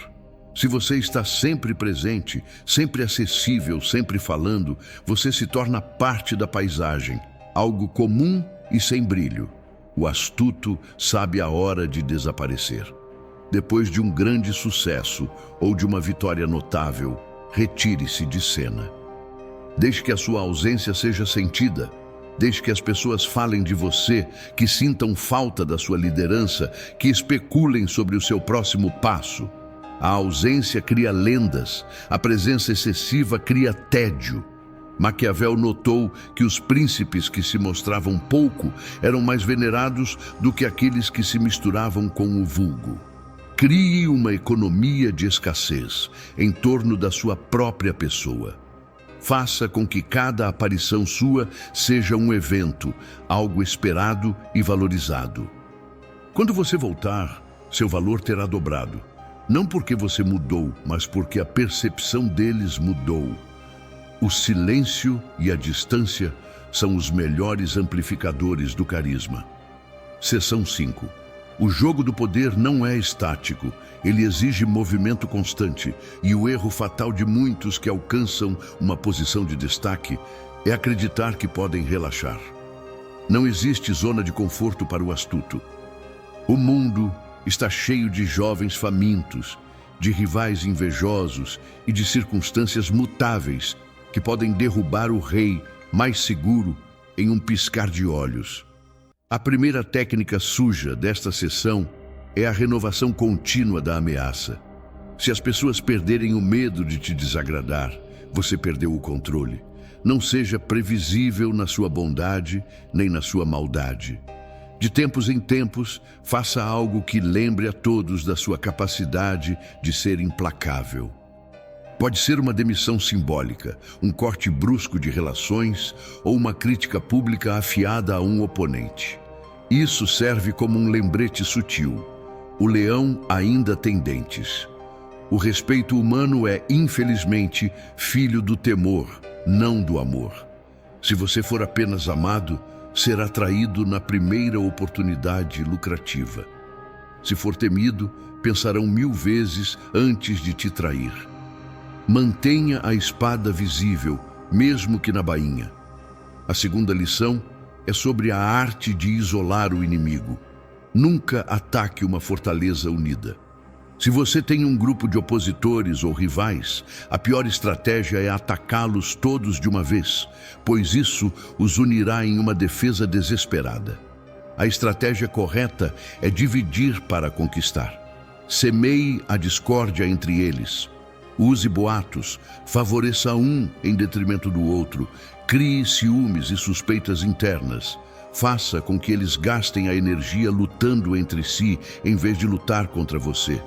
Se você está sempre presente, sempre acessível, sempre falando, você se torna parte da paisagem, algo comum e sem brilho. O astuto sabe a hora de desaparecer. Depois de um grande sucesso ou de uma vitória notável, retire-se de cena. Deixe que a sua ausência seja sentida. Deixe que as pessoas falem de você, que sintam falta da sua liderança, que especulem sobre o seu próximo passo. A ausência cria lendas, a presença excessiva cria tédio. Maquiavel notou que os príncipes que se mostravam pouco eram mais venerados do que aqueles que se misturavam com o vulgo. Crie uma economia de escassez em torno da sua própria pessoa. Faça com que cada aparição sua seja um evento, algo esperado e valorizado. Quando você voltar, seu valor terá dobrado. Não porque você mudou, mas porque a percepção deles mudou. O silêncio e a distância são os melhores amplificadores do carisma. Seção 5. O jogo do poder não é estático, ele exige movimento constante, e o erro fatal de muitos que alcançam uma posição de destaque é acreditar que podem relaxar. Não existe zona de conforto para o astuto. O mundo está cheio de jovens famintos, de rivais invejosos e de circunstâncias mutáveis que podem derrubar o rei mais seguro em um piscar de olhos. A primeira técnica suja desta sessão é a renovação contínua da ameaça. Se as pessoas perderem o medo de te desagradar, você perdeu o controle. Não seja previsível na sua bondade nem na sua maldade. De tempos em tempos, faça algo que lembre a todos da sua capacidade de ser implacável. Pode ser uma demissão simbólica, um corte brusco de relações ou uma crítica pública afiada a um oponente. Isso serve como um lembrete sutil. O leão ainda tem dentes. O respeito humano é, infelizmente, filho do temor, não do amor. Se você for apenas amado, será traído na primeira oportunidade lucrativa. Se for temido, pensarão 1000 vezes antes de te trair. Mantenha a espada visível, mesmo que na bainha. A segunda lição é sobre a arte de isolar o inimigo. Nunca ataque uma fortaleza unida. Se você tem um grupo de opositores ou rivais, a pior estratégia é atacá-los todos de uma vez, pois isso os unirá em uma defesa desesperada. A estratégia correta é dividir para conquistar. Semeie a discórdia entre eles. Use boatos, favoreça um em detrimento do outro, crie ciúmes e suspeitas internas. Faça com que eles gastem a energia lutando entre si em vez de lutar contra você.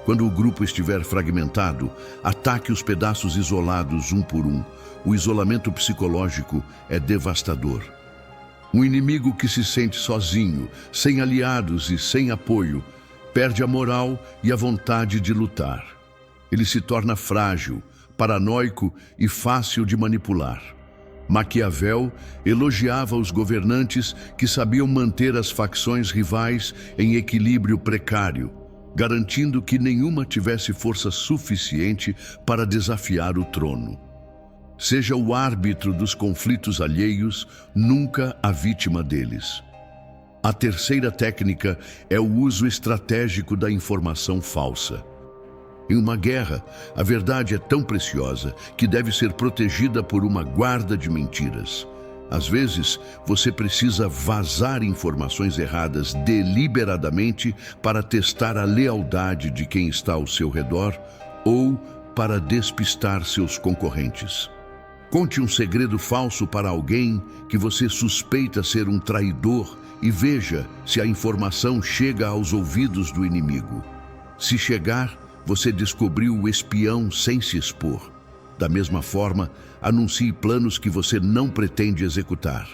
Quando o grupo estiver fragmentado, ataque os pedaços isolados um por um. O isolamento psicológico é devastador. Um inimigo que se sente sozinho, sem aliados e sem apoio, perde a moral e a vontade de lutar. Ele se torna frágil, paranoico e fácil de manipular. Maquiavel elogiava os governantes que sabiam manter as facções rivais em equilíbrio precário, garantindo que nenhuma tivesse força suficiente para desafiar o trono. Seja o árbitro dos conflitos alheios, nunca a vítima deles. A terceira técnica é o uso estratégico da informação falsa. Em uma guerra, a verdade é tão preciosa que deve ser protegida por uma guarda de mentiras. Às vezes, você precisa vazar informações erradas deliberadamente para testar a lealdade de quem está ao seu redor ou para despistar seus concorrentes. Conte um segredo falso para alguém que você suspeita ser um traidor e veja se a informação chega aos ouvidos do inimigo. Se chegar, você descobriu o espião sem se expor. Da mesma forma, anuncie planos que você não pretende executar.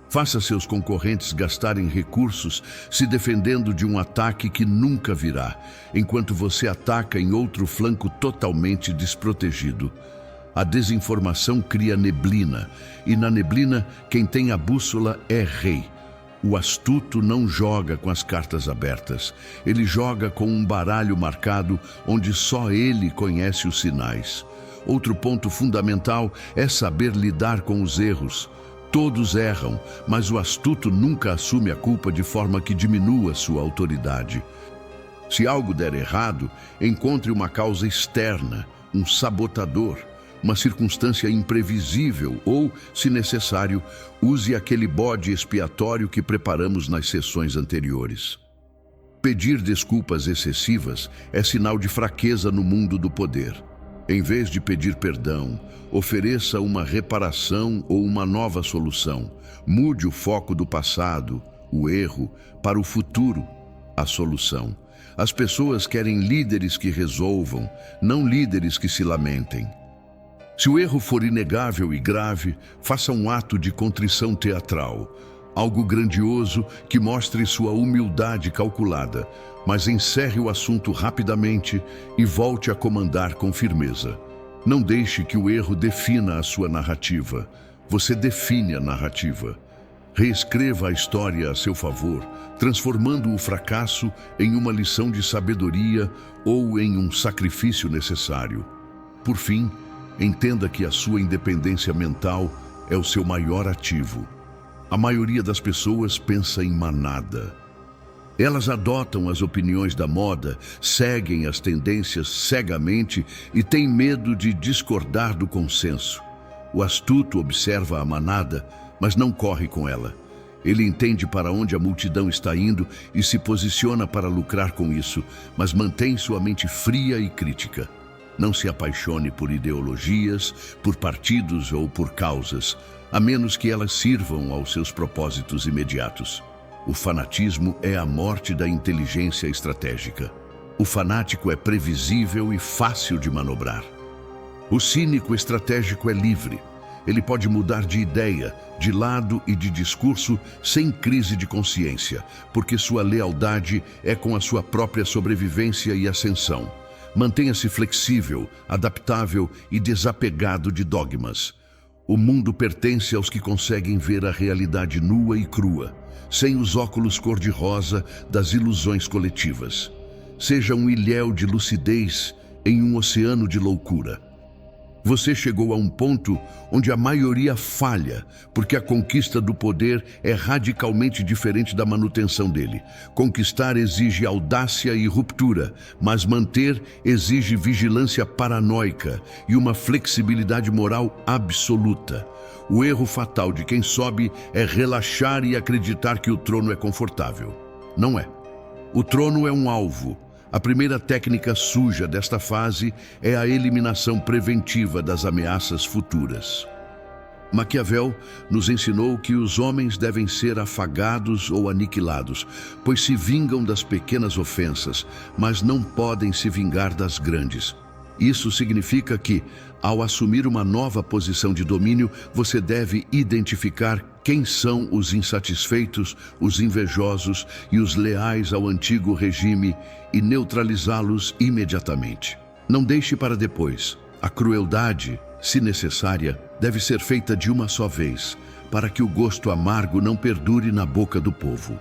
Faça seus concorrentes gastarem recursos se defendendo de um ataque que nunca virá, enquanto você ataca em outro flanco totalmente desprotegido. A desinformação cria neblina, e na neblina, quem tem a bússola é rei. O astuto não joga com as cartas abertas. Ele joga com um baralho marcado onde só ele conhece os sinais. Outro ponto fundamental é saber lidar com os erros. Todos erram, mas o astuto nunca assume a culpa de forma que diminua sua autoridade. Se algo der errado, encontre uma causa externa, um sabotador, uma circunstância imprevisível ou, se necessário, use aquele bode expiatório que preparamos nas sessões anteriores. Pedir desculpas excessivas é sinal de fraqueza no mundo do poder. Em vez de pedir perdão, ofereça uma reparação ou uma nova solução. Mude o foco do passado, o erro, para o futuro, a solução. As pessoas querem líderes que resolvam, não líderes que se lamentem. Se o erro for inegável e grave, faça um ato de contrição teatral, algo grandioso que mostre sua humildade calculada, mas encerre o assunto rapidamente e volte a comandar com firmeza. Não deixe que o erro defina a sua narrativa. Você define a narrativa. Reescreva a história a seu favor, transformando o fracasso em uma lição de sabedoria ou em um sacrifício necessário. Por fim, entenda que a sua independência mental é o seu maior ativo. A maioria das pessoas pensa em manada. Elas adotam as opiniões da moda, seguem as tendências cegamente e têm medo de discordar do consenso. O astuto observa a manada, mas não corre com ela. Ele entende para onde a multidão está indo e se posiciona para lucrar com isso, mas mantém sua mente fria e crítica. Não se apaixone por ideologias, por partidos ou por causas, a menos que elas sirvam aos seus propósitos imediatos. O fanatismo é a morte da inteligência estratégica. O fanático é previsível e fácil de manobrar. O cínico estratégico é livre. Ele pode mudar de ideia, de lado e de discurso sem crise de consciência, porque sua lealdade é com a sua própria sobrevivência e ascensão. Mantenha-se flexível, adaptável e desapegado de dogmas. O mundo pertence aos que conseguem ver a realidade nua e crua, sem os óculos cor-de-rosa das ilusões coletivas. Seja um ilhéu de lucidez em um oceano de loucura. Você chegou a um ponto onde a maioria falha, porque a conquista do poder é radicalmente diferente da manutenção dele. Conquistar exige audácia e ruptura, mas manter exige vigilância paranoica e uma flexibilidade moral absoluta. O erro fatal de quem sobe é relaxar e acreditar que o trono é confortável. Não é. O trono é um alvo. A primeira técnica suja desta fase é a eliminação preventiva das ameaças futuras. Maquiavel nos ensinou que os homens devem ser afagados ou aniquilados, pois se vingam das pequenas ofensas, mas não podem se vingar das grandes. Isso significa que, ao assumir uma nova posição de domínio, você deve identificar quem são os insatisfeitos, os invejosos e os leais ao antigo regime e neutralizá-los imediatamente. Não deixe para depois. A crueldade, se necessária, deve ser feita de uma só vez, para que o gosto amargo não perdure na boca do povo.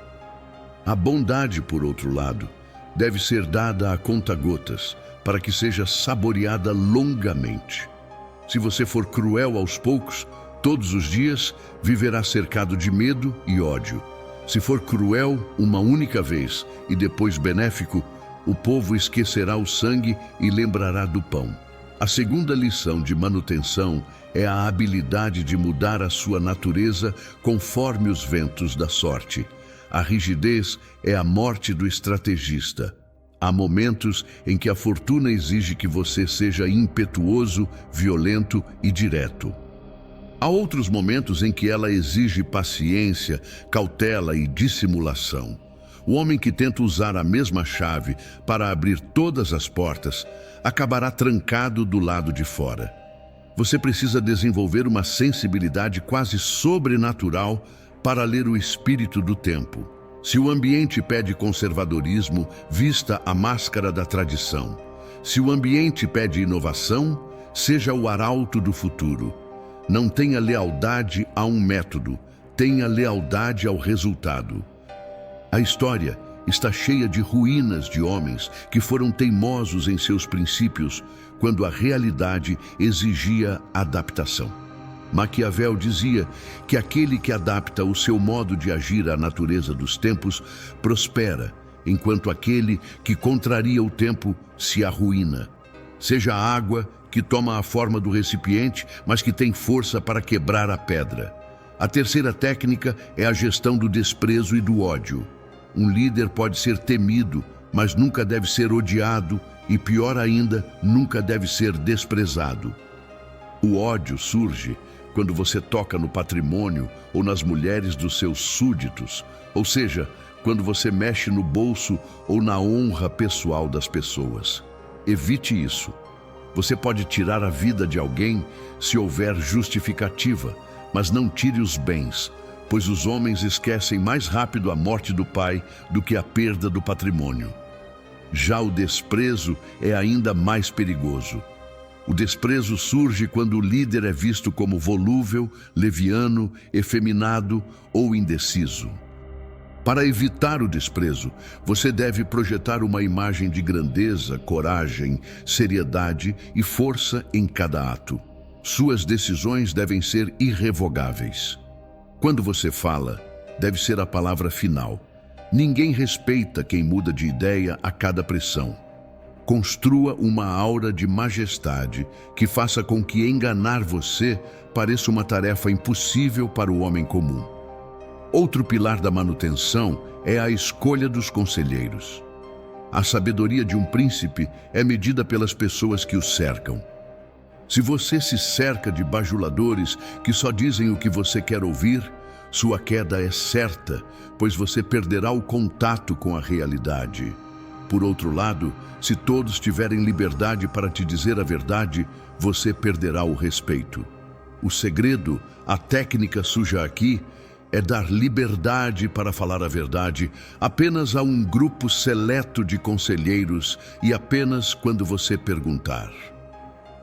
A bondade, por outro lado, deve ser dada a conta-gotas, para que seja saboreada longamente. Se você for cruel aos poucos, todos os dias, viverá cercado de medo e ódio. Se for cruel uma única vez e depois benéfico, o povo esquecerá o sangue e lembrará do pão. A segunda lição de manutenção é a habilidade de mudar a sua natureza conforme os ventos da sorte. A rigidez é a morte do estrategista. Há momentos em que a fortuna exige que você seja impetuoso, violento e direto. Há outros momentos em que ela exige paciência, cautela e dissimulação. O homem que tenta usar a mesma chave para abrir todas as portas acabará trancado do lado de fora. Você precisa desenvolver uma sensibilidade quase sobrenatural para ler o espírito do tempo. Se o ambiente pede conservadorismo, vista a máscara da tradição. Se o ambiente pede inovação, seja o arauto do futuro. Não tenha lealdade a um método, tenha lealdade ao resultado. A história está cheia de ruínas de homens que foram teimosos em seus princípios quando a realidade exigia adaptação. Maquiavel dizia que aquele que adapta o seu modo de agir à natureza dos tempos prospera, enquanto aquele que contraria o tempo se arruína. Seja a água que toma a forma do recipiente, mas que tem força para quebrar a pedra. A terceira técnica é a gestão do desprezo e do ódio. Um líder pode ser temido, mas nunca deve ser odiado e, pior ainda, nunca deve ser desprezado. O ódio surge quando você toca no patrimônio ou nas mulheres dos seus súditos, ou seja, quando você mexe no bolso ou na honra pessoal das pessoas. Evite isso. Você pode tirar a vida de alguém se houver justificativa, mas não tire os bens, pois os homens esquecem mais rápido a morte do pai do que a perda do patrimônio. Já o desprezo é ainda mais perigoso. O desprezo surge quando o líder é visto como volúvel, leviano, efeminado ou indeciso. Para evitar o desprezo, você deve projetar uma imagem de grandeza, coragem, seriedade e força em cada ato. Suas decisões devem ser irrevogáveis. Quando você fala, deve ser a palavra final. Ninguém respeita quem muda de ideia a cada pressão. Construa uma aura de majestade que faça com que enganar você pareça uma tarefa impossível para o homem comum. Outro pilar da manutenção é a escolha dos conselheiros. A sabedoria de um príncipe é medida pelas pessoas que o cercam. Se você se cerca de bajuladores que só dizem o que você quer ouvir, sua queda é certa, pois você perderá o contato com a realidade. Por outro lado, se todos tiverem liberdade para te dizer a verdade, você perderá o respeito. O segredo, a técnica suja aqui, é dar liberdade para falar a verdade apenas a um grupo seleto de conselheiros e apenas quando você perguntar.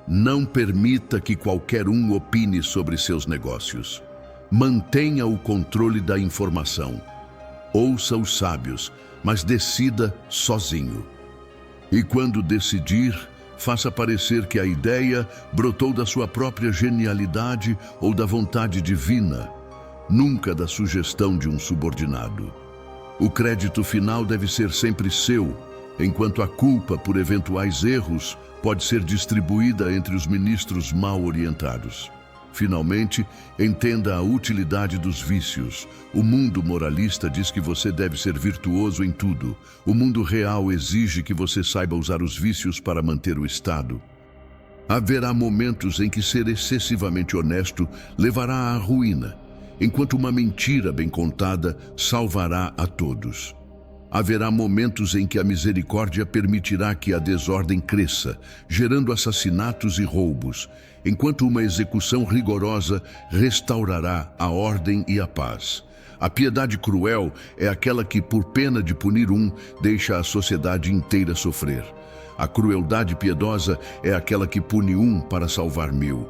Não permita que qualquer um opine sobre seus negócios. Mantenha o controle da informação. Ouça os sábios, mas decida sozinho. E quando decidir, faça parecer que a ideia brotou da sua própria genialidade ou da vontade divina, nunca da sugestão de um subordinado. O crédito final deve ser sempre seu, enquanto a culpa por eventuais erros pode ser distribuída entre os ministros mal orientados. Finalmente, entenda a utilidade dos vícios. O mundo moralista diz que você deve ser virtuoso em tudo. O mundo real exige que você saiba usar os vícios para manter o estado. Haverá momentos em que ser excessivamente honesto levará à ruína, enquanto uma mentira bem contada salvará a todos. Haverá momentos em que a misericórdia permitirá que a desordem cresça, gerando assassinatos e roubos, enquanto uma execução rigorosa restaurará a ordem e a paz. A piedade cruel é aquela que, por pena de punir um, deixa a sociedade inteira sofrer. A crueldade piedosa é aquela que pune um para salvar mil.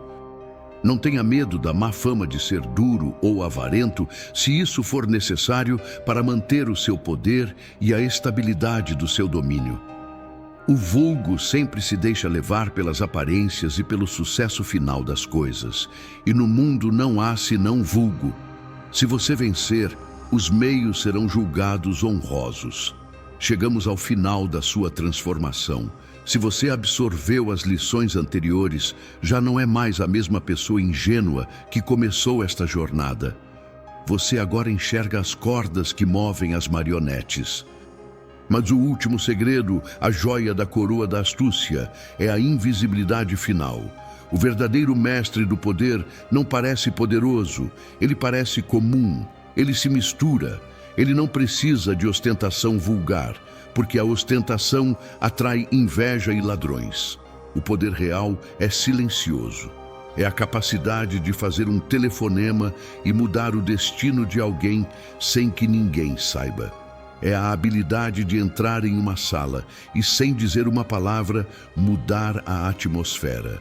Não tenha medo da má fama de ser duro ou avarento, se isso for necessário para manter o seu poder e a estabilidade do seu domínio. O vulgo sempre se deixa levar pelas aparências e pelo sucesso final das coisas, e no mundo não há senão vulgo. Se você vencer, os meios serão julgados honrosos. Chegamos ao final da sua transformação. Se você absorveu as lições anteriores, já não é mais a mesma pessoa ingênua que começou esta jornada. Você agora enxerga as cordas que movem as marionetes. Mas o último segredo, a joia da coroa da astúcia, é a invisibilidade final. O verdadeiro mestre do poder não parece poderoso, ele parece comum, ele se mistura, ele não precisa de ostentação vulgar, porque a ostentação atrai inveja e ladrões. O poder real é silencioso. É a capacidade de fazer um telefonema e mudar o destino de alguém sem que ninguém saiba. É a habilidade de entrar em uma sala e, sem dizer uma palavra, mudar a atmosfera.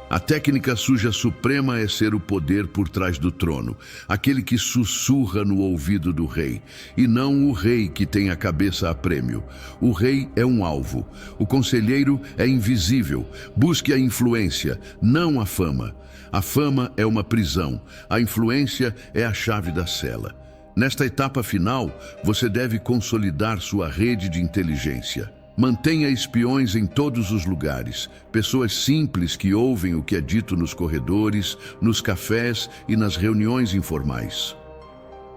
A técnica suja suprema é ser o poder por trás do trono, aquele que sussurra no ouvido do rei, e não o rei que tem a cabeça a prêmio. O rei é um alvo, o conselheiro é invisível. Busque a influência, não a fama. A fama é uma prisão, a influência é a chave da cela. Nesta etapa final, você deve consolidar sua rede de inteligência. Mantenha espiões em todos os lugares, pessoas simples que ouvem o que é dito nos corredores, nos cafés e nas reuniões informais.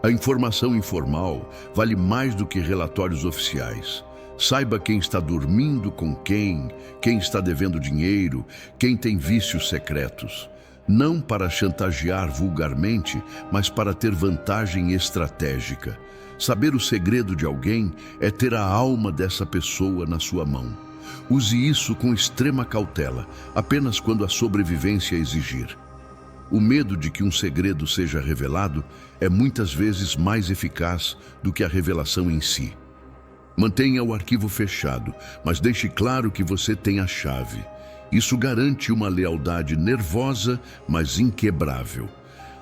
A informação informal vale mais do que relatórios oficiais. Saiba quem está dormindo com quem está devendo dinheiro, quem tem vícios secretos. Não para chantagear vulgarmente, mas para ter vantagem estratégica. Saber o segredo de alguém é ter a alma dessa pessoa na sua mão. Use isso com extrema cautela, apenas quando a sobrevivência exigir. O medo de que um segredo seja revelado é muitas vezes mais eficaz do que a revelação em si. Mantenha o arquivo fechado, mas deixe claro que você tem a chave. Isso garante uma lealdade nervosa, mas inquebrável.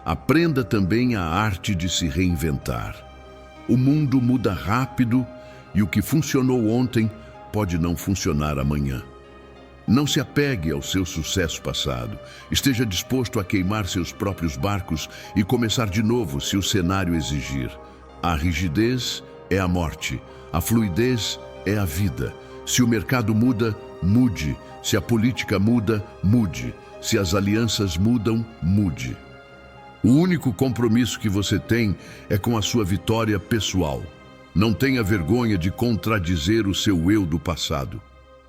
Aprenda também a arte de se reinventar. O mundo muda rápido e o que funcionou ontem pode não funcionar amanhã. Não se apegue ao seu sucesso passado. Esteja disposto a queimar seus próprios barcos e começar de novo se o cenário exigir. A rigidez é a morte, a fluidez é a vida. Se o mercado muda, mude. Se a política muda, mude. Se as alianças mudam, mude. O único compromisso que você tem é com a sua vitória pessoal. Não tenha vergonha de contradizer o seu eu do passado.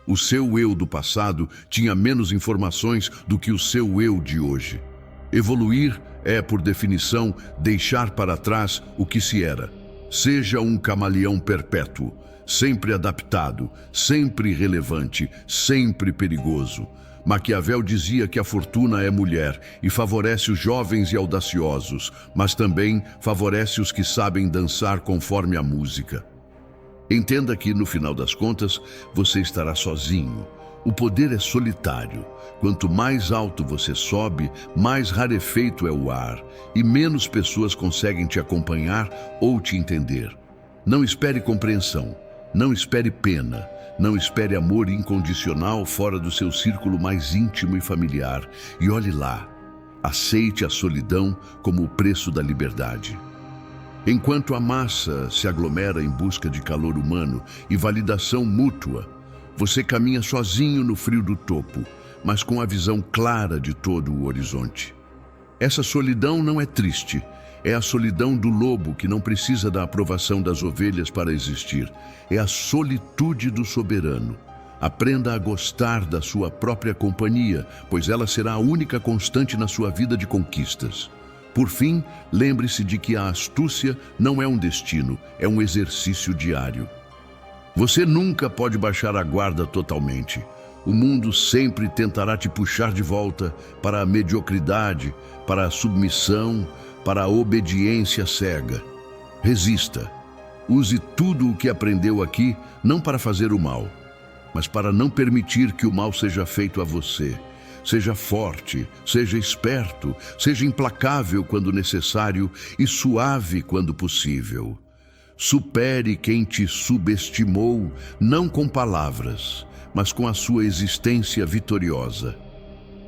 O seu eu do passado tinha menos informações do que o seu eu de hoje. Evoluir é, por definição, deixar para trás o que se era. Seja um camaleão perpétuo, sempre adaptado, sempre relevante, sempre perigoso. Maquiavel dizia que a fortuna é mulher e favorece os jovens e audaciosos, mas também favorece os que sabem dançar conforme a música. Entenda que, no final das contas, você estará sozinho. O poder é solitário. Quanto mais alto você sobe, mais rarefeito é o ar, e menos pessoas conseguem te acompanhar ou te entender. Não espere compreensão, não espere pena. Não espere amor incondicional fora do seu círculo mais íntimo e familiar. E olhe lá, aceite a solidão como o preço da liberdade. Enquanto a massa se aglomera em busca de calor humano e validação mútua, você caminha sozinho no frio do topo, mas com a visão clara de todo o horizonte. Essa solidão não é triste. É a solidão do lobo que não precisa da aprovação das ovelhas para existir. É a solitude do soberano. Aprenda a gostar da sua própria companhia, pois ela será a única constante na sua vida de conquistas. Por fim, lembre-se de que a astúcia não é um destino, é um exercício diário. Você nunca pode baixar a guarda totalmente. O mundo sempre tentará te puxar de volta para a mediocridade, para a submissão, para a obediência cega. Resista. Use tudo o que aprendeu aqui, não para fazer o mal, mas para não permitir que o mal seja feito a você. Seja forte, seja esperto, seja implacável quando necessário e suave quando possível. Supere quem te subestimou, não com palavras, mas com a sua existência vitoriosa.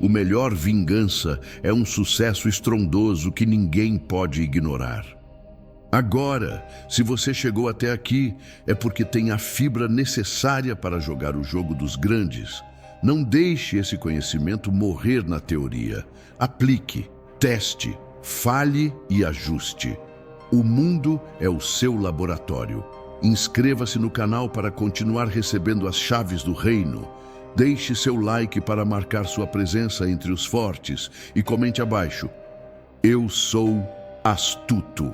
O melhor vingança é um sucesso estrondoso que ninguém pode ignorar. Agora, se você chegou até aqui, é porque tem a fibra necessária para jogar o jogo dos grandes. Não deixe esse conhecimento morrer na teoria. Aplique, teste, falhe e ajuste. O mundo é o seu laboratório. Inscreva-se no canal para continuar recebendo as chaves do reino. Deixe seu like para marcar sua presença entre os fortes e comente abaixo: eu sou astuto.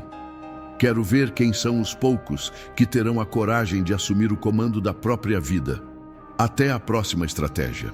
Quero ver quem são os poucos que terão a coragem de assumir o comando da própria vida. Até a próxima estratégia.